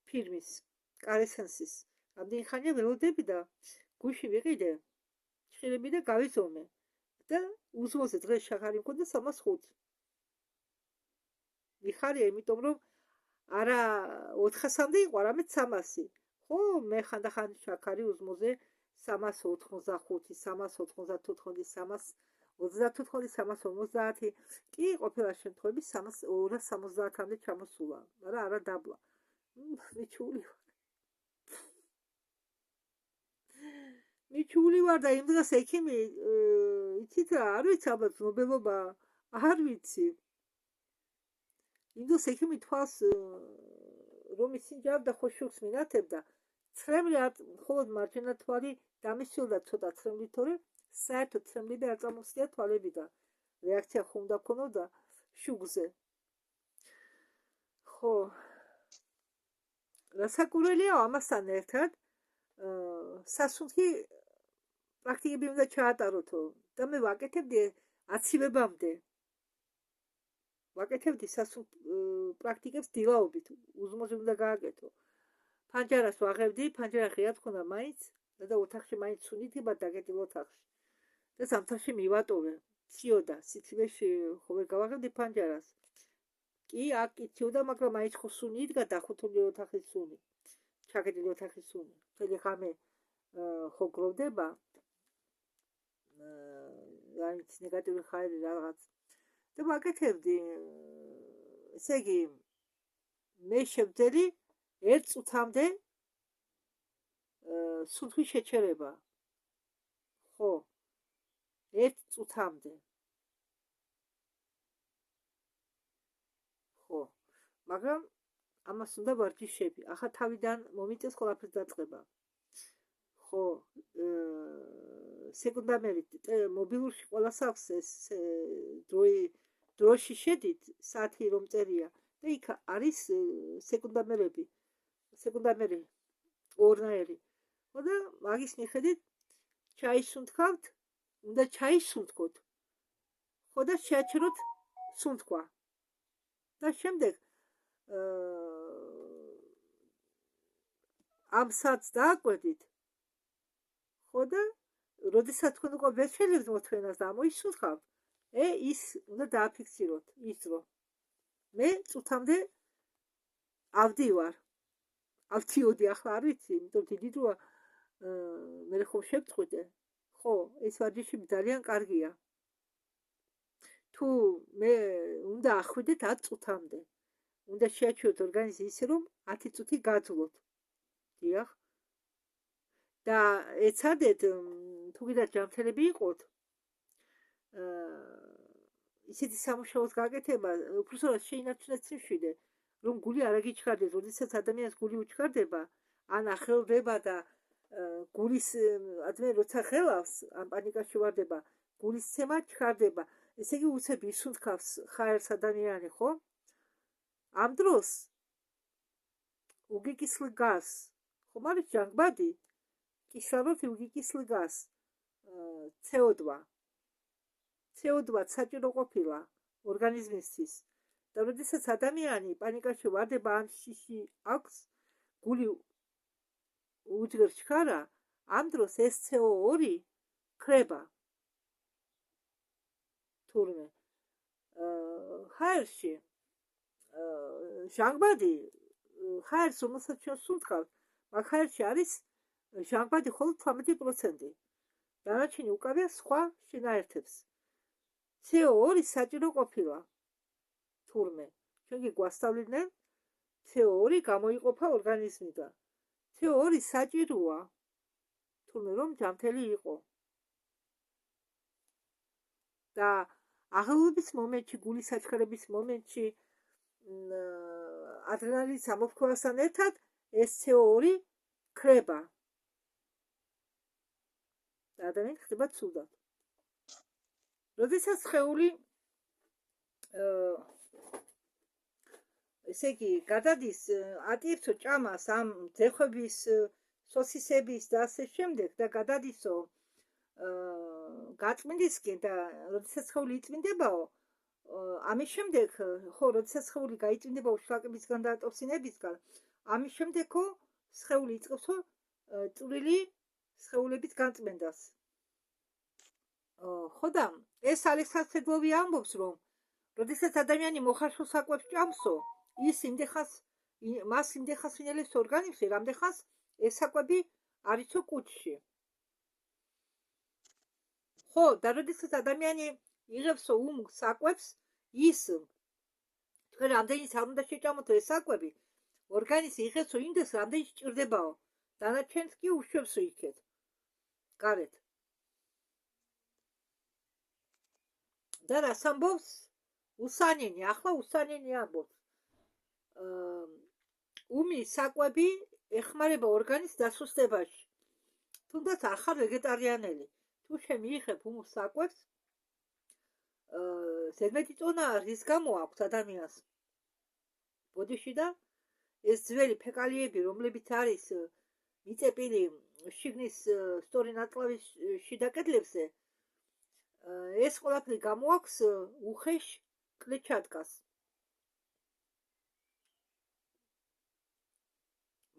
ფირმის კარესენსის. ამდენი ხანია ველოდები და გუში ვიყიდე ჩხირები და გავიცომე. და უზმოზე დღეს შაქარი მქონდა 305. ვიხარია, იმიტომ რომ არა 400-მდე იყო, არამედ 300. ხო, მე ხანდახან შაქარი უზმოზე 385, 394, 334, 350 კი ყოფილა შემთხვევები 270-მდე ჩამოსულა, მაგრამ არა დაბლა. მიჩული ვარ და იმ დღეს ექიმი იცით რა, არ ვიცი ალბათ ნობელობა, არ ვიცი. იმ დღეს ექიმი თვალს რომ ისინჯავდა ხო შუქს მინათებდა, ცრემლი მხოლოდ მარჯვენა თვალი დამისილდა ცოტა ცრემლით, თორე საერთოდ ცრემლები არ წამოსდია თვალებიდან. რეაქცია ხომ უნდა ქონოდა შუქზე. ხო. რასაკურველია ამასთან ერთად სასუნთქი პრაქტიკები უნდა ჩაატაროთო და მე ვაკეთებდი აცივებამდე. ვაკეთებდი სასუნთქ პრაქტიკებს დილაობით, უზმოზე უნდა გააკეთო. ფანჯარას ვაღებდი, ფანჯარა ღიად ხონდა მაინც და ოთახში მაინც სუნითება დაგეტილ ოთახში. და ზამთარში მივატოვე. ციოდა, სიცივეში ხო ვერ გავაღებდი ფანჯარას. კი, აქ კი ციოდა, მაგრამ მაინც ხო სუნი იდგა დახუთული ოთახის სუნი. ჩაგეტილი ოთახის სუნი. მთელი ღამე ხო გროვდება. რაიც ნეგატიური ხაერი რაღაც. და ვაკეთებდი. ესე იგი, მე შევძელი 1 წუთამდე სუნთქვის შეჩერება. ხო. 1 წუთამდე. ხო. მაგრამ ამას უნდა ვარჯიშები. ახლა თავიდან მომიწეს ყველაფერს დაწყება. ხო, სეკუნდამერით მობილურში ყველას აქვს ეს დროში შედით, საათი რომ წერია და იქ არის სეკუნდამერები. სეკუნდამერი ორნაირი. ხო და მაგის მიხედვით ჩაისუნთქავთ, უნდა ჩაისუნთქოთ. ხო და შეაჩეროთ სუნთქვა. და შემდეგ ამ საათს დააკვირდით. ხო და როდესაც თქვენ უკვე ვერ შეიძლება მოთქვენას და ამოისუნთქავთ, ის უნდა დააფიქსიროთ, ის დრო. მე წუთამდე ავდივარ. ავდიოდი ახლა არ ვიცი, იმიტომ დიდი დროა მე ხომ შევწყვიტე. ხო, ეს ვარჯიშები ძალიან კარგია. თუ მე უნდა ახვიდეთ 10 წუთამდე. უნდა შეაჩვევთ ორგანიზმი ისე რომ 10 წუთი გაძლოთ. დიახ. და ეცადეთ თუ კიდევ ჯანმრთელები იყოთ, ისეთი სამუშაოს გაკეთება, უბრალოდ შეინარჩუნეთ სიმშვიდე, რომ გული არ აგიჩქარდეს, როდესაც ადამიანს გული უჩქარდება, ან ახელდება და გულის ადამიანი როცა ხელავს, ან პანიკაში ვარდება, გულის ცემა ჩქარდება. ესე იგი უცებ ისუნთქავს ხაერს ადამიანი, ხო? ამ დროს უგიკისლი გას, ხომ არის ჟანგბადი? კისლოროდი უგიკისლი გას, CO2. CO2 საჭირო ყოფილა ორგანიზმისთვის. და როდესაც ადამიანი პანიკაში ვარდება, ან შიში აქვს, გული უჯგერს ჩქარა, ამ დროს ეს CO2 ქრება. თურმე ხაერში ჟანგბადი ხაერს რომელსაც ჩვენ სუნთქავთ, მაგ ხაერში არის ჟანგბადი მხოლოდ 18%. დანარჩენი უკავია სხვა შინაერთებს. CO2 საჭირო ყოფილა. თურმე, ჩვენ კი გვასწავლიდნენ CO2 გამოიყოფა ორგანიზმიდან. CO2 საჭიროა. თურმე რომ ჯანმრთელი იყო. და აღელვების მომენტში, გულის საჩქარების მომენტში ადრენალინის ამოფრქვევასთან ერთად ეს CO2 ქრება. და ადამიანი ხდება ცუდად. როდესაც სხეული ესე იგი გადადის ატირცო ჭამას ამ ძეხვების, სოსისების და ასე შემდეგ და გადადისო გაწმინდისკენ და როდესაც სხეული იწმინდებაო, ამის შემდეგ ხო, როდესაც სხეული გაიწმინდებაო შლაკებისგან და ტოქსინებისგან, ამის შემდეგო სხეული იწყებსო წვრილი სხეულების განწმენდას. ხო და ეს ალექსანდრე სვერდლოვი ამბობს, რომ როდესაც ადამიანი მოხარშულ საკვებს ჭამსო, მას იმდეხას ვინელებს ორგანიზმში, რამდენხანს ეს საკვები არიცო კუჭში. ხო, და როდესაც ადამიანი იღებსო საკვებს, ის თქვენ რამდენიც არ უნდა შეჭამოთო ეს საკვები, ორგანიზმი იღებსო იმდენს, რამდენიც ჭირდებაო. დანარჩენს კი უშვებსო იქეთ. გარეთ. და რას ამბობს? უსანინი, ახლა უსანინი ამბობს. უმის საკვები ეხმარება ორგანიზმს დასუსტებაში. თუნდაც არ ხარ ვეგეტარიანელი. თუ შემიიღებ უმის საკვებს, ზედმეტი წონა რის გამო აქვს ადამიანს ბოდიში და ეს ძველი ფეკალიები, რომლებიც არის მიწეპილი შიგნის სწორი ნაწლავის შიდა კედლებზე, ეს ყველაფერი გამოაქვს უხეშ კლეჩატკას.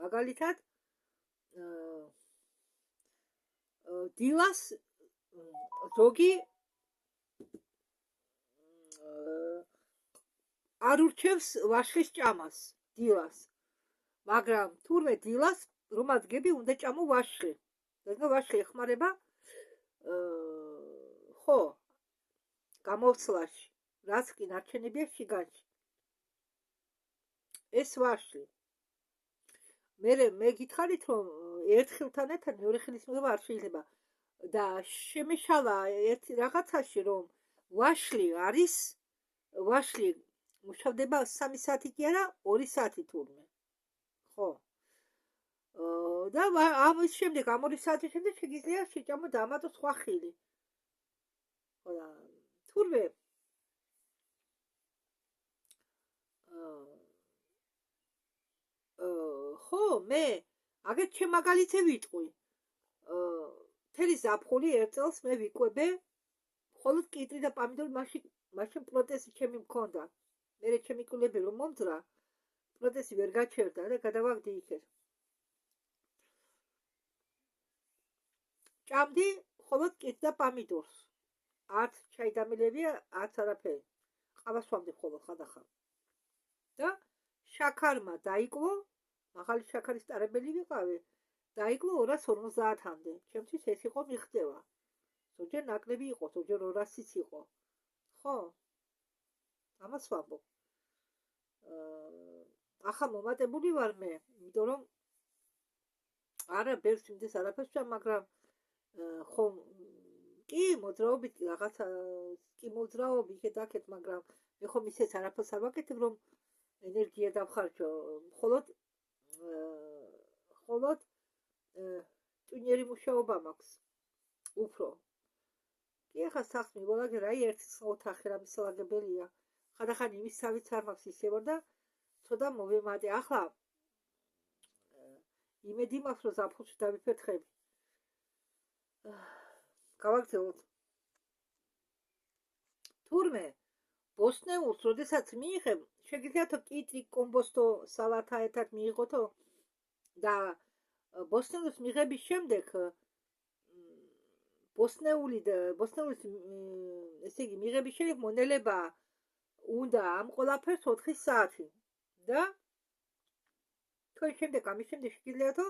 მაგალითად, დილას ზოგი არ ურჩევს ვაშლის ჭამას დილას, მაგრამ თურმე დილას რომ ადგები უნდა ჭამო ვაშლი. რადგან ვაშლი ეხმარება ხო, გამოცვლაში, რაც კი ნარჩენებია შიგანში. ეს ვაშლი. მე გითხარით, რომ ერთ ხილთან ერთად მეორე ხილის მიღება არ შეიძლება და შემეშალა ერთ რაღაცაში, რომ ვაშლი მუშავდება 3 საათი კი არა, 2 საათი თურმე. ხო. და ამის შემდეგ, ამ 2 საათის შემდეგ შეგიძლია შეჭამო დამატო სხვა ხილი. ხო და თურმე ხო, მე აგეთ შემაგალითე ვიტყვი. მთელი ზაფხული ერთ წელს მე ვიკვებე მხოლოდ კიტრი და პამიდორი, მაშინ პროტეზი ჩემი მქონდა. მერე ჩემი კულები რომ მომძრა, პროტეზი ვერ გაჩერდა და გადავაგდი იქეთ. ჭამდი მხოლოდ კიტს და პამიდორს. არც ჩაიდამელებია, არც არაფერი. ყავას ვამდი მხოლოდ ხანდახან. და შაქარმა დაიკლო, მაღალი შაქარის ტარებელი ვიყავი, დაიკლო 250-მდე. ჩემთვის ეს იყო მიღწევა. ზოგჯერ ნაკლები იყო, ზოგჯერ 200-იც იყო. ხო? ამას ვამბობ. ახლა მომატებული ვარ მე, იმიტომ რომ არა ბევრს იმდეს არაფერს ვჭამ, მაგრამ ხო კი მოძრაობით რაღაცა კი მოძრაობ იქეთ-აქეთ, მაგრამ მე ხომ ისეც არაფერს არ ვაკეთებ, რომ ენერგია დავხარჯო. მხოლოდ ტვინიერი მუშაობა მაქვს. უფრო. კი ახლა სახს მივალაგე რა ერთი ოთახი რა მისალაგებელია. ხანდახან იმის თავიც არ მაქვს ისევ და ცოტა მოვემატე. ახლა იმედი მაქვს, რომ ზაფხულში დავიფერთხები. გავაგრძელოთ. თურმე ბოსტნეულს, როდესაც მიიღებ, შეგიძლიათო კიტრი, კომბოსტო, სალათა ერთად მიიღოთო და ბოსტნეულის მიღების შემდეგ ბოსტნეულის ესე იგი მიღების შემდეგ მონელება უნდა ამ ყველაფერს 4 საათი და თქვენ შემდეგ ამის შემდეგ შეგიძლიათო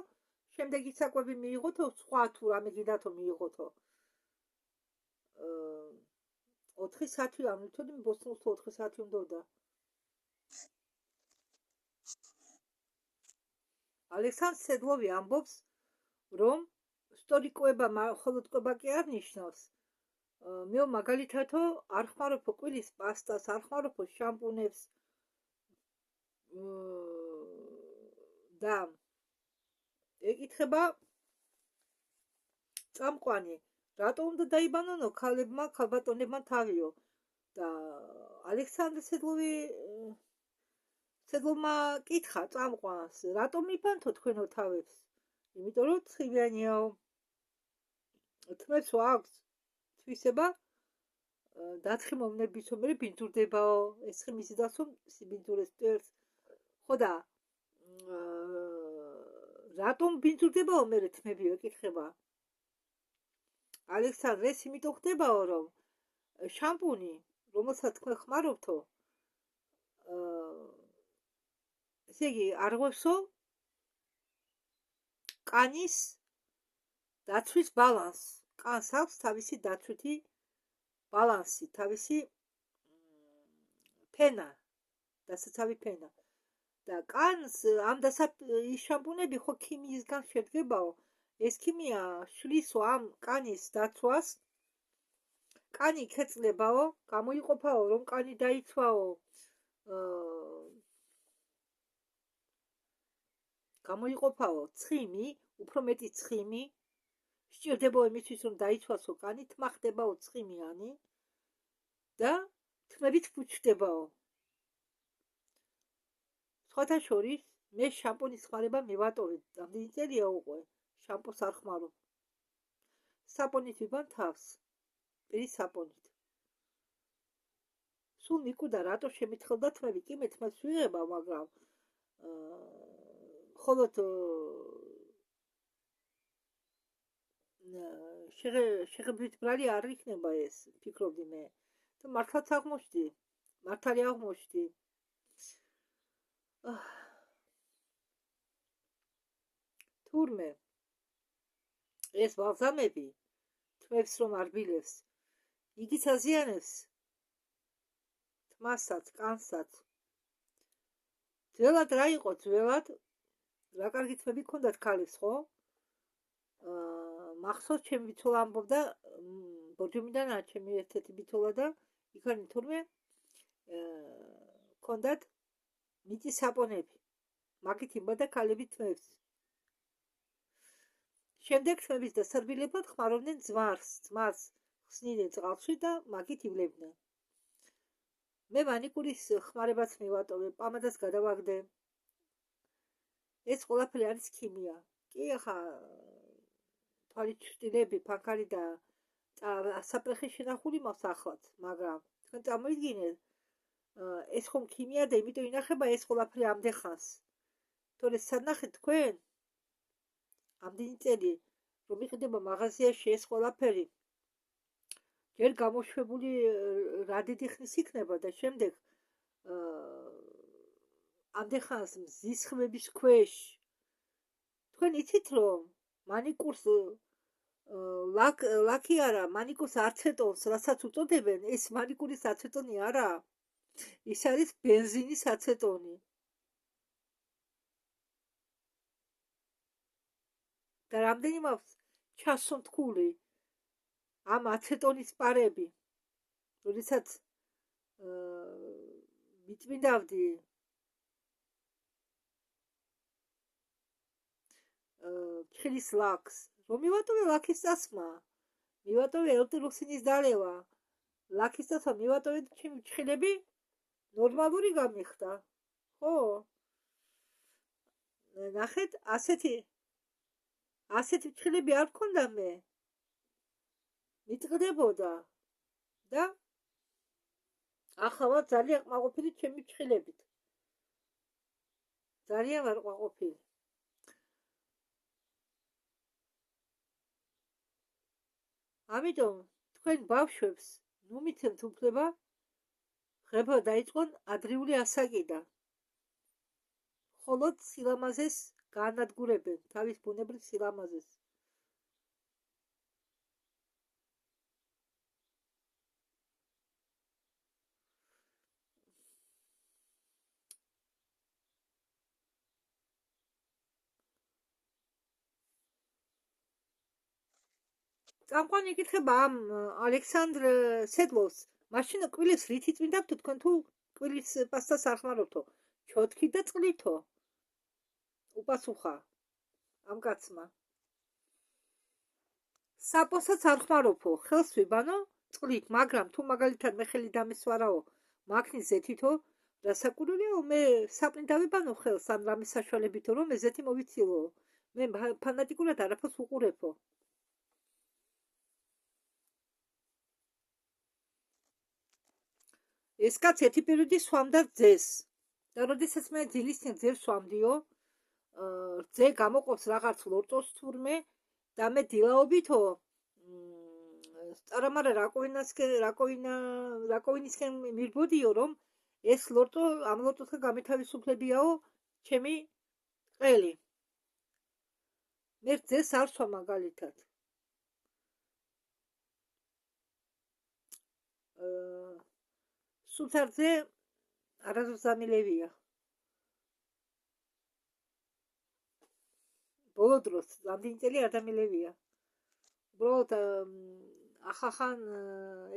შემდეგი საკვები მიიღოთო, სხვა თუ რამე გიდათო მიიღოთო. 4 საათი ამითოდი ბოსტონს 4 საათი უნდოდა. ალექსანდრ სედლოვი ამბობს, რომ სტორიკოება მხოლოდ კვება კი არ ნიშნავს. მე მაგალითათო არ ხმარობ კვილის პასტას, არ ხმარობ შამპუნებს და ეკითხება წამყვანი, რატო უნდა დაიბანონო ქალებმა, ქალბატონებმა თავიო და ალექსანდრ სედლოვმა კითხა წამყვანს, რატომ იბანთო თქვენო თავებს? იმიტომ რომ ცხივიანიაო. თმებს აქვს თვისება დათხმოვნების მომერი ბინძურდებაო, ეს ხმის დასო ბინძურეს წერს. ხო და რატომ ბინძურდებაო მე თმები ეკითხება. ალექსანდრ ეს იმიტომ ხდებაო, რომ შამპუნი, რომელსაც თქვენ ხმარობთო, ესე იგი არღვევსო კანის დაცვის ბალანსს. კანს აქვს თავისი დაცვითი ბალანსი, თავისი ფენა, დასაცავი ფენა. და კანს ამ ის შამპუნები ხო ქიმიისგან შედგებაო. ეს ქიმია შლისო ამ კანის დაცვას. კანი ქეწლებაო, გამოიყოფაო, რომ კანი დაიცვაო. გამოიყოფაო ცხიმი, უფრო მეტი ცხიმი. სჭირდებაო იმისთვის, რომ დაიცვასო კანი, თმა ხდებაო ცხიმიანი და თმებით ფუჩდებაო. სხვათა შორის, მე შამპუნის ხმარება მივატოვე, რამდენი წელია უკვე, შამპუნს არ ხმარობ. საპონით ვიბან თავს, პირის საპონით. სულ მიკუდა, რატო შემითხელდა თმები, კი მე თმებს ვიღება, მაგრამ მხოლოდ შეღებვით ბრალი არ იქნება ეს, ფიქრობდი მე. და მართლაც აღმოჩნდი, მართალი აღმოჩნდი. თურმე ეს ბალზამები თმებს რომ არბილებს, იგიც აზიანებს თმასაც, კანსაც. ძველად რა იყო, ძველად რა კარგი თმები ქონდათ ქალებს, ხო? მახსოვს ჩემი ბიცოლა ამბობდა, ბორჯომიდანაა ჩემი ერთ-ერთი ბიცოლა და იქანი თურმე ქონდათ მიწის საპონები. მაგით იმბადა ქალები თმებს. შემდეგ თმების დასარბილებად ხმარობდნენ ძმას ხსნიდნენ წყალში და მაგით ივლებდნენ. მე მანიკურის ხმარებაც მივატოვე, პამადას გადავაგდე. ეს ყველაფერი არის ქიმია. კი ახლა თვალის ჩრდილები, ფანქარი და საფრეხი შენახული მაქვს ახლაც, მაგრამ თქვენ წარმოიდგინეთ, ეს ხომ ქიმია და იმიტომ ინახება ეს ყველაფერი ამდენ ხანს. თორე სანახეთ თქვენ ამდენი წელი რომ იყიდება მაღაზიაში ეს ყველაფერი ჯერ გამოშვებული რა დიდი ხნის იქნება და შემდეგ ამდენ ხანს მზის ხმების ქვეშ თქვენ იცით რომ მანიკურს ლაკი არა, მანიკურს აცეტონს რასაც უწოდებენ, ეს მანიკურის აცეტონი არა, ის არის ბენზინის აცეტონი. და რამდენი მაქვს ჩასუნთქული ამ აცეტონის პარები, როდესაც მიწმინდავდი ჩხილის ლაკს, რომ მივატოვე ლაკის წასმა, მივატოვე ელტიროქსინის დალევა, ლაკის წასმა მივატოვე და ჩემი ჩხილები ნორმალური გამიხდა, ხო? ნახეთ, ასეთი ჩხილები არ მქონდა მე. მიწკდებოდა და ახლა ვარ ძალიან ყმაყოფილი ჩემი ჩხილებით. ძალიან ვარ ყმაყოფილი. ამიტომ თქვენ ბავშვებს ნუ მიცემთ უფლება ღება დაიწყონ ადრეული ასაკიდან. მხოლოდ სილამაზეს გაანადგურებენ, თავის ბუნებრივ სილამაზეს. წამყვანი ეკითხება ამ ალექსანდრ სედლოვს, მაშინ კვილის რითი წმინდათ თქვენ თუ კვილის პასტას არ ხმარობთო? ჩოთქი და წყლითო. უპასუხა ამ კაცმა. საპოსაც არ ხმარობო, ხელს ვიბანო წყლით, მაგრამ თუ მაგალითად მე ხელი დამესვარაო, მაგნის ზეთითო, რასაკურველიაო, მე საპნი დავიბანო ხელს ან რამე საშუალებითო, რომ მე ზეთი მოვიცილო. მე ფანატიკურად არაფერს უყურებო. ეს კაც ერთი პერიოდი სვამდა ძეს და როდესაც მე დილისნი ძებს სვამდიო, ძე გამოყოფს რაღაც ლორტოს თურმე და მე დილაობითო სტარამარა რაკოვინისკენ მირბოდიო, რომ ეს ლორტო ამ ლორტოსგან გამეთავისუფლებიაო ჩემი ყელი. მე ძეს არ სვა მაგალითად. სულთარზე არასდროს დამილევია. ბოლო დროს რამდენი წელი არ დამილევია. უბრალოდ ახახან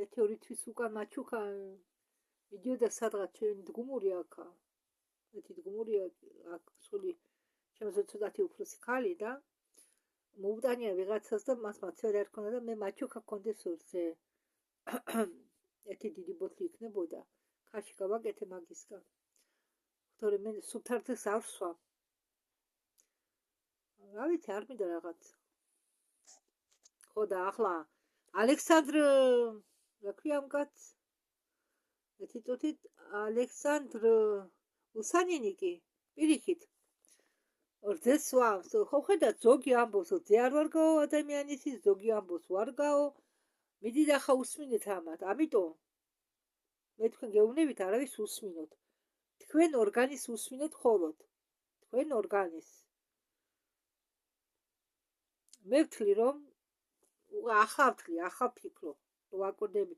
ერთი-ორი თვის უკან მაჩუქა მიდიოდა სადღაც ჩვენი დგუმური აქა. ერთი დგუმურია აქ სული ჩემზე ცოტათი უფროსი ხალი და მოუტანია ვიღაცას და მას მაცვერი არ ქონდა და მე მაჩუქა კონდეს ორზე. ერთი დიდი ბოთლი იქნებოდა. ქაში გავაკეთე მაგისგან. თორემ მე სულთარდეს არ სვა. რა ვიცი, არ მინდა რაღაც. ხო და ახლა ალექსანდრ რა ქვია ამ კაცს? ერთი წუთით ალექსანდრ უსანინიკი პირიქით. ორძეს სვამს. ხო ხედავთ, ზოგი ამბობს, ძე არ ვარგაო ადამიანის, ზოგი ამბობს ვარგაო. მიდი და ხა უსმინეთ ამათ. ამიტომ მე თქვენ გეუბნებით, არავის უსმინოთ. თქვენ ორგანის უსმინეთ ხოლოდ. თქვენ ორგანის. მე ვთვლი, რომ ახლა ფიქრო, რომ ვაკოდები.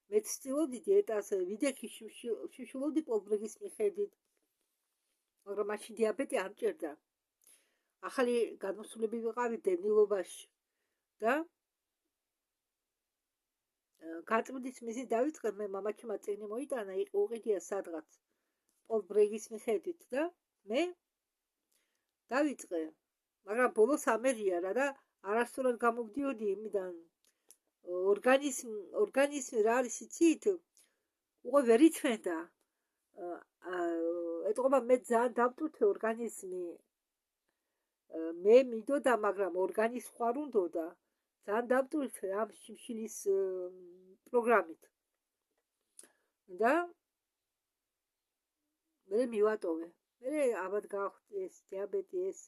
მე ცდილობდი დიეტას ვიდექი შიშულობდი პოლბრეგის მიხედვით. მაგრამ მაშინ დიაბეტი არ მჭირდა. ახალი გადმოსულები ვიყავი დევნილობაში და გაწმენდის მიზეზი დავიწყე, მე მამაჩემმა წიგნი მოიტანა, უყიდია სადღაც პოლბრეგის მიხედვით და მე დავიწყე, მაგრამ ბოლოს ამერია და არასწორად გამოვდიოდი იმიდან ორგანიზმი რა არის იცით? უკვე ვერ იცვენდა. ეტყობა მე ძალიან დავტვირთე ორგანიზმი. მე მიდოდა, მაგრამ ორგანის ხوار უნდოდა. ძალიან დავტვირთე ამ შიმშილის პროგრამით. და მე მივატოვე. მე აბად გავხდი ეს დიაბეტი, ეს.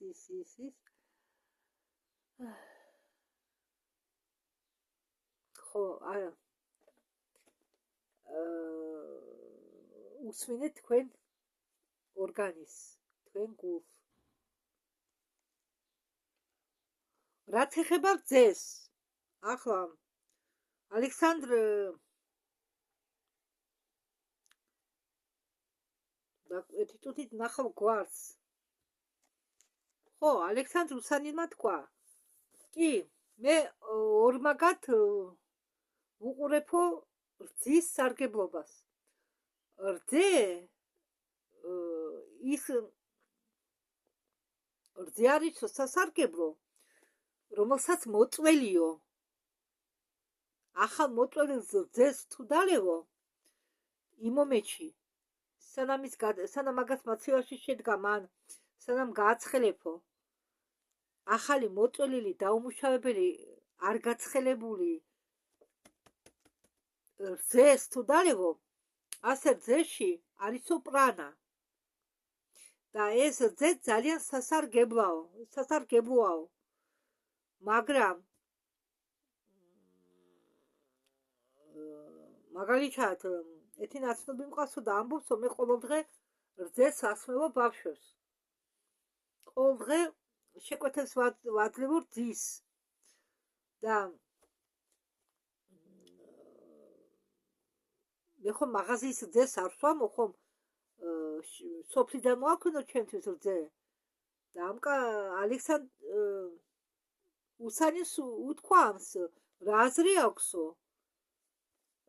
ხო, არა. უსმინეთ თქვენ ორგანიზმს, თქვენ გულს. რაც ეხება ძეს, ახლა ალექსანდრ ერთი წუთით ნახავ გვარს. ხო, ალექსანდრ უსანინმა თქვა. კი, მე ორმაგად უყურებო რძის სარგებლობას. რძე ის რძე არის სასარგებლო, რომელსაც მოწველიო. ახალ მოწველილ რძეს თუ დალევო იმ მომენტში, სანამ მაგას მაცივარში შედგა მან, სანამ გააცხელებო, ახალი მოწველილი დაუმუშავებელი არ გაცხელებული რძეს თუ დალევო, ასე რძეში არისო პრანა. და ეს რძე ძალიან სასარგებლოა. მაგრამ მაგალითად ერთი ნაცნობი მყავსო და ამბობს, რომ მე ყოველდღე რძეს ასმევო ბავშვებს. ყოველდღე შეკვეთებს ვაძლევო რძის. და მე ხომ მაღაზიის რძეს არ ვსვამო, ხომ სოფლიდან მოაქვენო ჩემთვის რძე. და ამკა ალექსანდრ უსანის უთქვა ამს, რა აზრი აქვსო?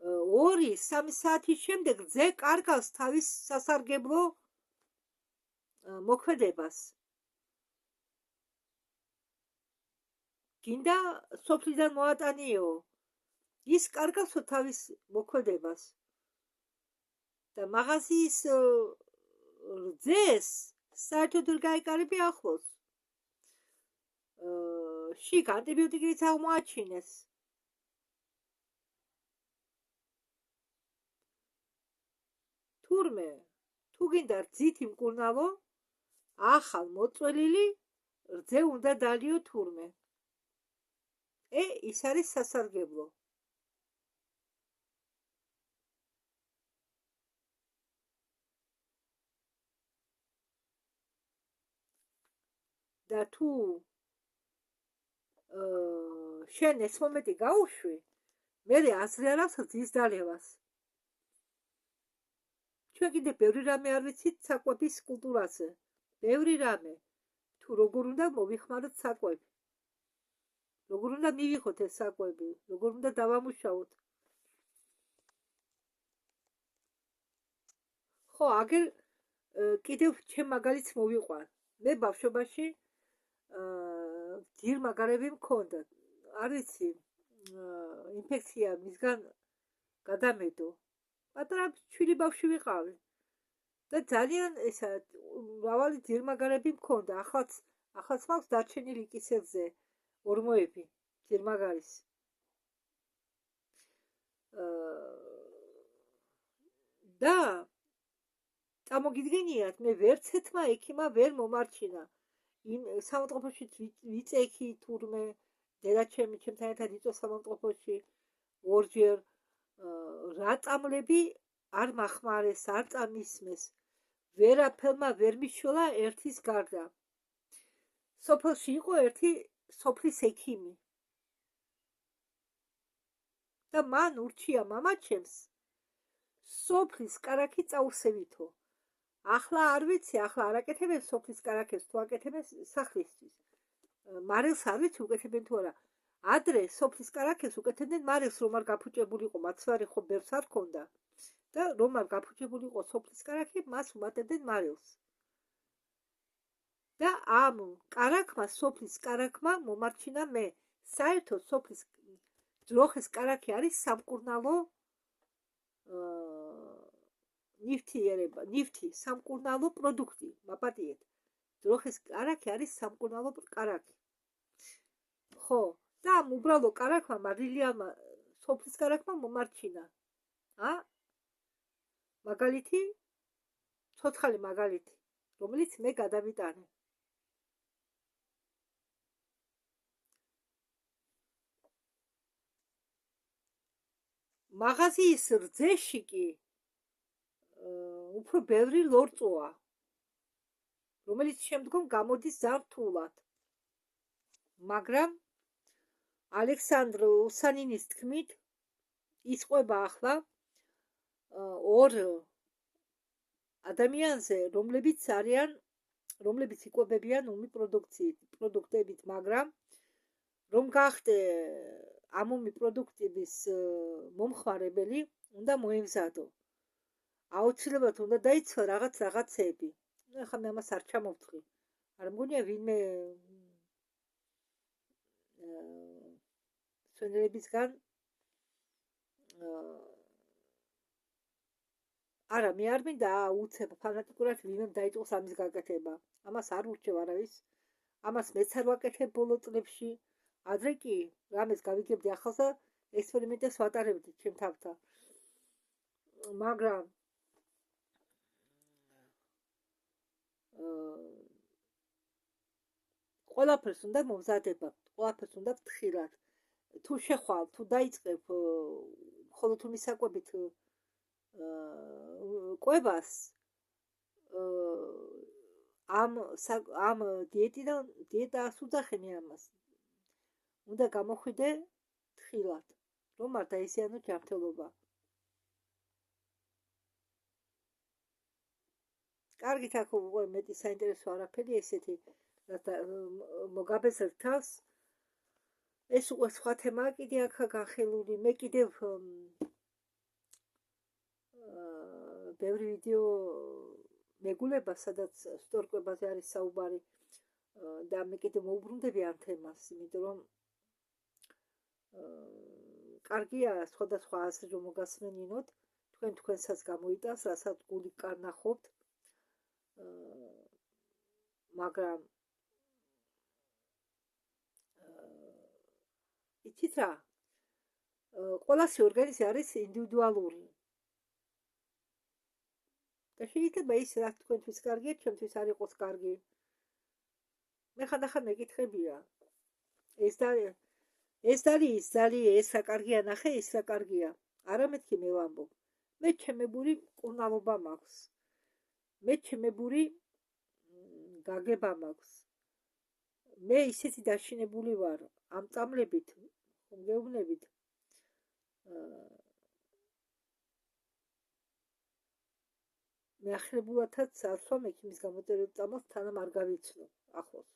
2-3 საათის შემდეგ ძე კარგავს თავის სასარგებლო მოქმედებას. გინდა სოფლიდან მოატანიო, ის კარგავსო თავის მოქმედებას. და მაღაზიის ძეს საერთოდ არ გაეკარები ახლოს. შიგ ანტიბიოტიკით აღმოაჩინეს. თურმე, თუ გინდა რძითი მკურნალო, ახალ მოწველილი რძე უნდა დალიო თურმე. ის არის სასარგებლო. და თუ შენ ეს მომენტი გაუშვი, მერე აზრი არ აქვს რძის დალევას. ჩვენ კიდე ბევრი რამე არ ვიცით საკვების კულტურაზე. ბევრი რამე. თუ როგორ უნდა მოვიხმაროთ საკვები. როგორ უნდა მივიღოთ ეს საკვები, როგორ უნდა დავამუშავოთ. ხო, აგერ კიდევ ჩემ მაგალითს მოვიყვან. მე ბავშვობაში ძირ მაგარები მქონდა. არ ვიცი, ინფექცია მისგან გადამედო. პატარა ჩვილი ბავშვი ვიყავი. და ძალიან ესა მრავალი ძირ მაგარები მქონდა. ახლაც მაქვს დარჩენილი კისერზე ორმოები ძირ მაგარის. და წამოგიდგენიათ, მე ვერცერთმა ექიმა ვერ მომარჩინა. იმ სამავტყოფოში ვიწექი თურმე, დედაჩემი ჩემთან ერთად იწვა სამავტყოფოში ორჯერ. რა წამლები არ მახმარეს, არ წამისმეს. ვერაფერმა ვერ მიშველა ერთის გარდა. სოფელში იყო ერთი სოფლის ექიმი. და მან ურჩია მამაჩემს სოფლის კარაქი წაუსევითო. ახლა არ ვიცი, ახლა არ აკეთებენ სოფლის კარაქებს, თუ აკეთებენ სახლისთვის. მარილს არ ვიცი უკეთებენ თუ არა. ადრე სოფლის კარაქებს უკეთებდნენ მარილს, რომ არ გაფუჭებულიყო, მაცვარი ხო ბევრს არ ქონდა. და რომ არ გაფუჭებულიყო სოფლის კარაქი, მას უმატებდნენ მარილს. და ამ კარაქმა, სოფლის კარაქმა მომარჩინა მე. საერთოდ სოფლის ძროხის კარაქი არის სამკურნალო ნივთი, სამკურნალო პროდუქტი, მაპატიეთ. ძროხის კარაქი არის სამკურნალო კარაქი. ხო, და ამ უბრალო კარაქმა, მარილიანმა სოფლის კარაქმა მომარჩინა. მაგალითი, ცოცხალი მაგალითი, რომელიც მე გადავიტანე. მაღაზიის რძეში კი უფრო ბევრი ლორწოა, რომელიც შემდგომ გამოდის ზართულად. მაგრამ ალექსანდრ უსანინის თქმით, ის ყვება ახლა ორ ადამიანზე, რომლებიც იკვებებიან ომი პროდუქტებით, მაგრამ რომ გახდე ამ ომი პროდუქტების მომხმარებელი, უნდა მოემზადო. აუცილებლად უნდა დაიცვა რაღაცები. ახლა მე ამას არ ჩამოვთვლი. არ მგონია ვინმე სვენელებისგან არა, მე არ მინდა უცებ ფანატიკურად ვინმე დაიწყოს ამის გაკეთება. ამას არ ურჩევ არავის. ამას მეც არ ვაკეთებ ბოლო წლებში. ადრე კი რამეს გავიგებდი ახალს და ექსპერიმენტებს ვატარებდი ჩემ თავთან. მაგრამ ყველაფერს უნდა მომზადება, ყველაფერს უნდა ფრთხილად. თუ შეხვალ, თუ დაიწყებ მხოლოდ თუ მისაკვებით კვებას, ამ დიეტას უძახე მე ამას. უნდა გამოხვიდე ფრთხილად, რომ არ დაიზიანო ჯანმრთელობა. კარგით, აქ უკვე მეტი საინტერესო არაფერი ესეთი, რათა მოგაბეზრდ თავს. ეს უკვე სხვა თემაა კიდე აქა განხილული. მე კიდევ ბევრი ვიდეო მეგულება, სადაც სტორკვებაზე არის საუბარი და მე კიდე მოუბრუნდები ამ თემას, იმიტომ რომ კარგია სხვადასხვა აზრი რომ მოგასმენინოთ, თქვენსაც გამოიტანს, რასაც გული კარნახობთ, მაგრამ იცით რა, ყველასი ორგანიზმი არის ინდივიდუალური და შეიძლება ის რაც თქვენთვის კარგია, ჩემთვის არ იყოს კარგი. მე ხანდახან მეკითხებია, ეს არის ძალიან ეს რა კარგია ნახე, ეს რა კარგია. არა მეთქი მე ვამბობ. მე ჩემებური მკურნალობა მაქვს. მე ჩემებური გაგება მაქვს. მე ისეთი დაშინებული ვარ ამ წამლებით, ხუმგეუბნებით. მე ახლებულათაც არ ვსვამ ექიმის გამოწერილ წამალს, თანამ არ გავიცნო ახლოს.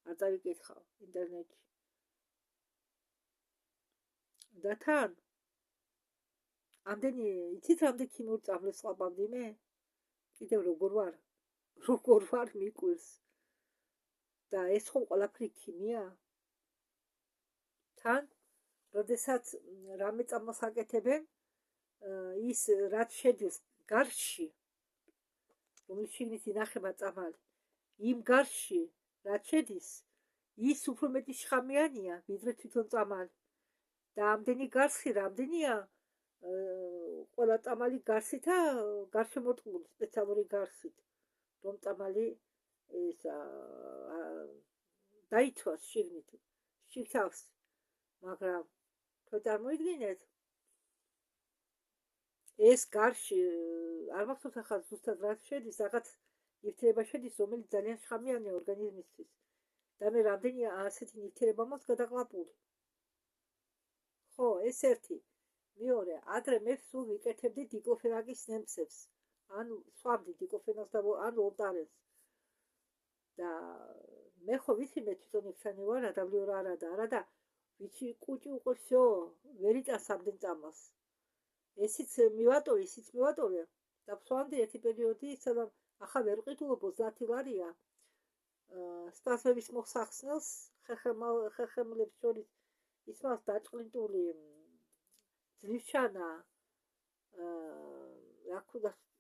არ წავიკითხავ ინტერნეტში. და თან ამდენი იცით რამდენი ქიმიურ წამლებს ვყავდი მე? კიდევ როგორ ვარ მიკვირს. და ეს ხომ ყველაფერი ქიმია? თან როდესაც რამე წამალს აკეთებენ, ის რაც შედის გარშში, რომელიც შიგნით ინახება წამალი, იმ გარშში რაც შედის, ის უფრო მეტი შხამიანია, ვიდრე თვითონ წამალი. და ამდენი გარსი რამდენია ყველა წამალი გარსითა გარშემორტყმული სპეციალური გარსით, რომ წამალი ეს დაიცვას შიგნით, შიგთავს. მაგრამ თქვენ წარმოიდგინეთ, ეს გარში არ მახსოვს ახლა ზუსტად რა შედის, რაღაც ნივთიერება შედის, რომელიც ძალიან შხამიანია ორგანიზმისთვის. და მე რამდენია ასეთი ნივთიერება მაქვს გადაყლაპული. ხო, ეს ერთი. მეორე, ადრე მე სულ ვიკეთებდი დიკლოფენაკის ნემსებს. ანუ სვამდი დიკლოფენაკს და ანუ ოლტარენს. და მე ხო ვიცი მე თვითონ იქცანი ვარ, ადავლიო არა და ვიცი კუჭი უკვე всё, ვერ იტანს ამდენ წამალს. ესიც მივატოვე, ისიც მივატოვე და ვსვამდი ერთი პერიოდი, სადაც ახლა ვერ ვყიდულობ 30 ლარია. სპასების მოხსახსნელს ხერხემლებს შორის ისმავს დაჭყლინტული ძლივშანა,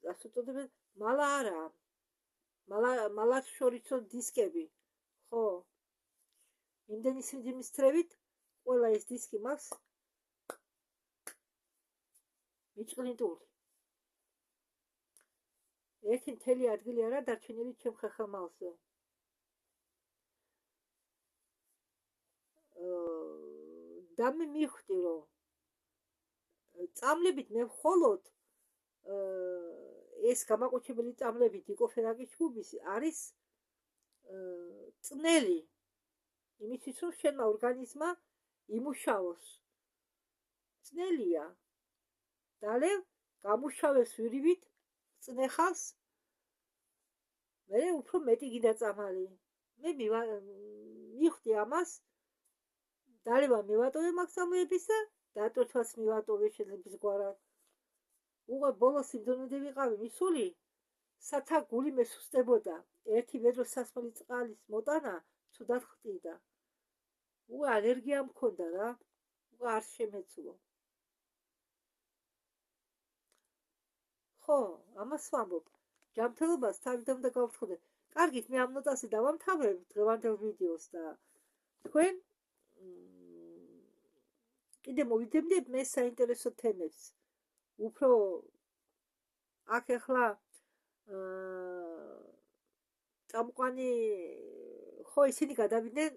რას უწოდებენ, მალა არა, მალას შორისო დისკები, ხო, იმდენი სიმძიმის წრევით, ყველა ეს დისკი მაქვს მიჭყლინტული. ერთი მთელი ადგილი არა დარჩენილი ჩემ ხერხემალზე. და მე მივხვდი, რომ წამლებით მე მხოლოდ ეს გამაყუჩებელი წამლები დიკლოფენაკის ჯგუფის არის წნელი იმისთვის, რომ შენმა ორგანიზმმა იმუშაოს. წნელია. დალე გამუშავებს ვირივით წნეხას, მე უფრო მეტი გინდა წამალი. მე მივხვდი ამას, დალევა მივატოვე მაგსამოების და დატვირთვას მივატოვე შედლების გვარად. უღე ბოლოს იმდენად ვიყავი მისული, სათა გული მესუსტებოდა. ერთი ვედრო სასმელი წყალის მოტანა ცუდად ხტიდა. უღე ალერგია მქონდა რა, უღე არ შემეძლო. ხო, ამას ვამბობ. ჯანმრთელობას თავიდან და გავხდე. კარგით, მე ამ ნოტაზე დავამთავრებ დღევანდელ ვიდეოს და თქვენ კიდე მოვიდებდეთ მე საინტერესო თემებს. უფრო აქ ახლა წამყვანი ხო ისინი გადავიდნენ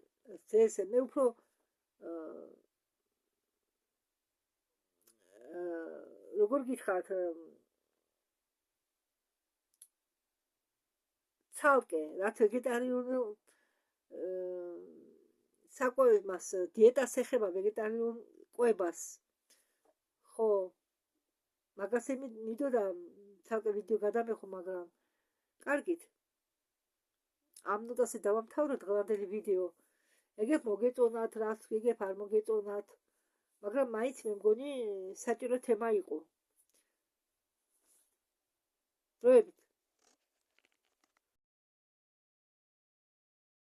ძეზე. მე უფრო როგორ გითხართ, ცალკე, რაც ვეგეტარიულ საკვებებას დიეტას ეხება, ვეგეტარიულ კვებას. ხო, მაგას მიდოდა ცალკე ვიდეო გადამეხო, მაგრამ კარგით. ამ ნოტაზე დავამთავრე დღევანდელი ვიდეო. ეგებ მოგეწონათ, რაც ეგებ არ მოგეწონათ, მაგრამ მაინც მე მგონი საჭირო თემა იყო. დროებით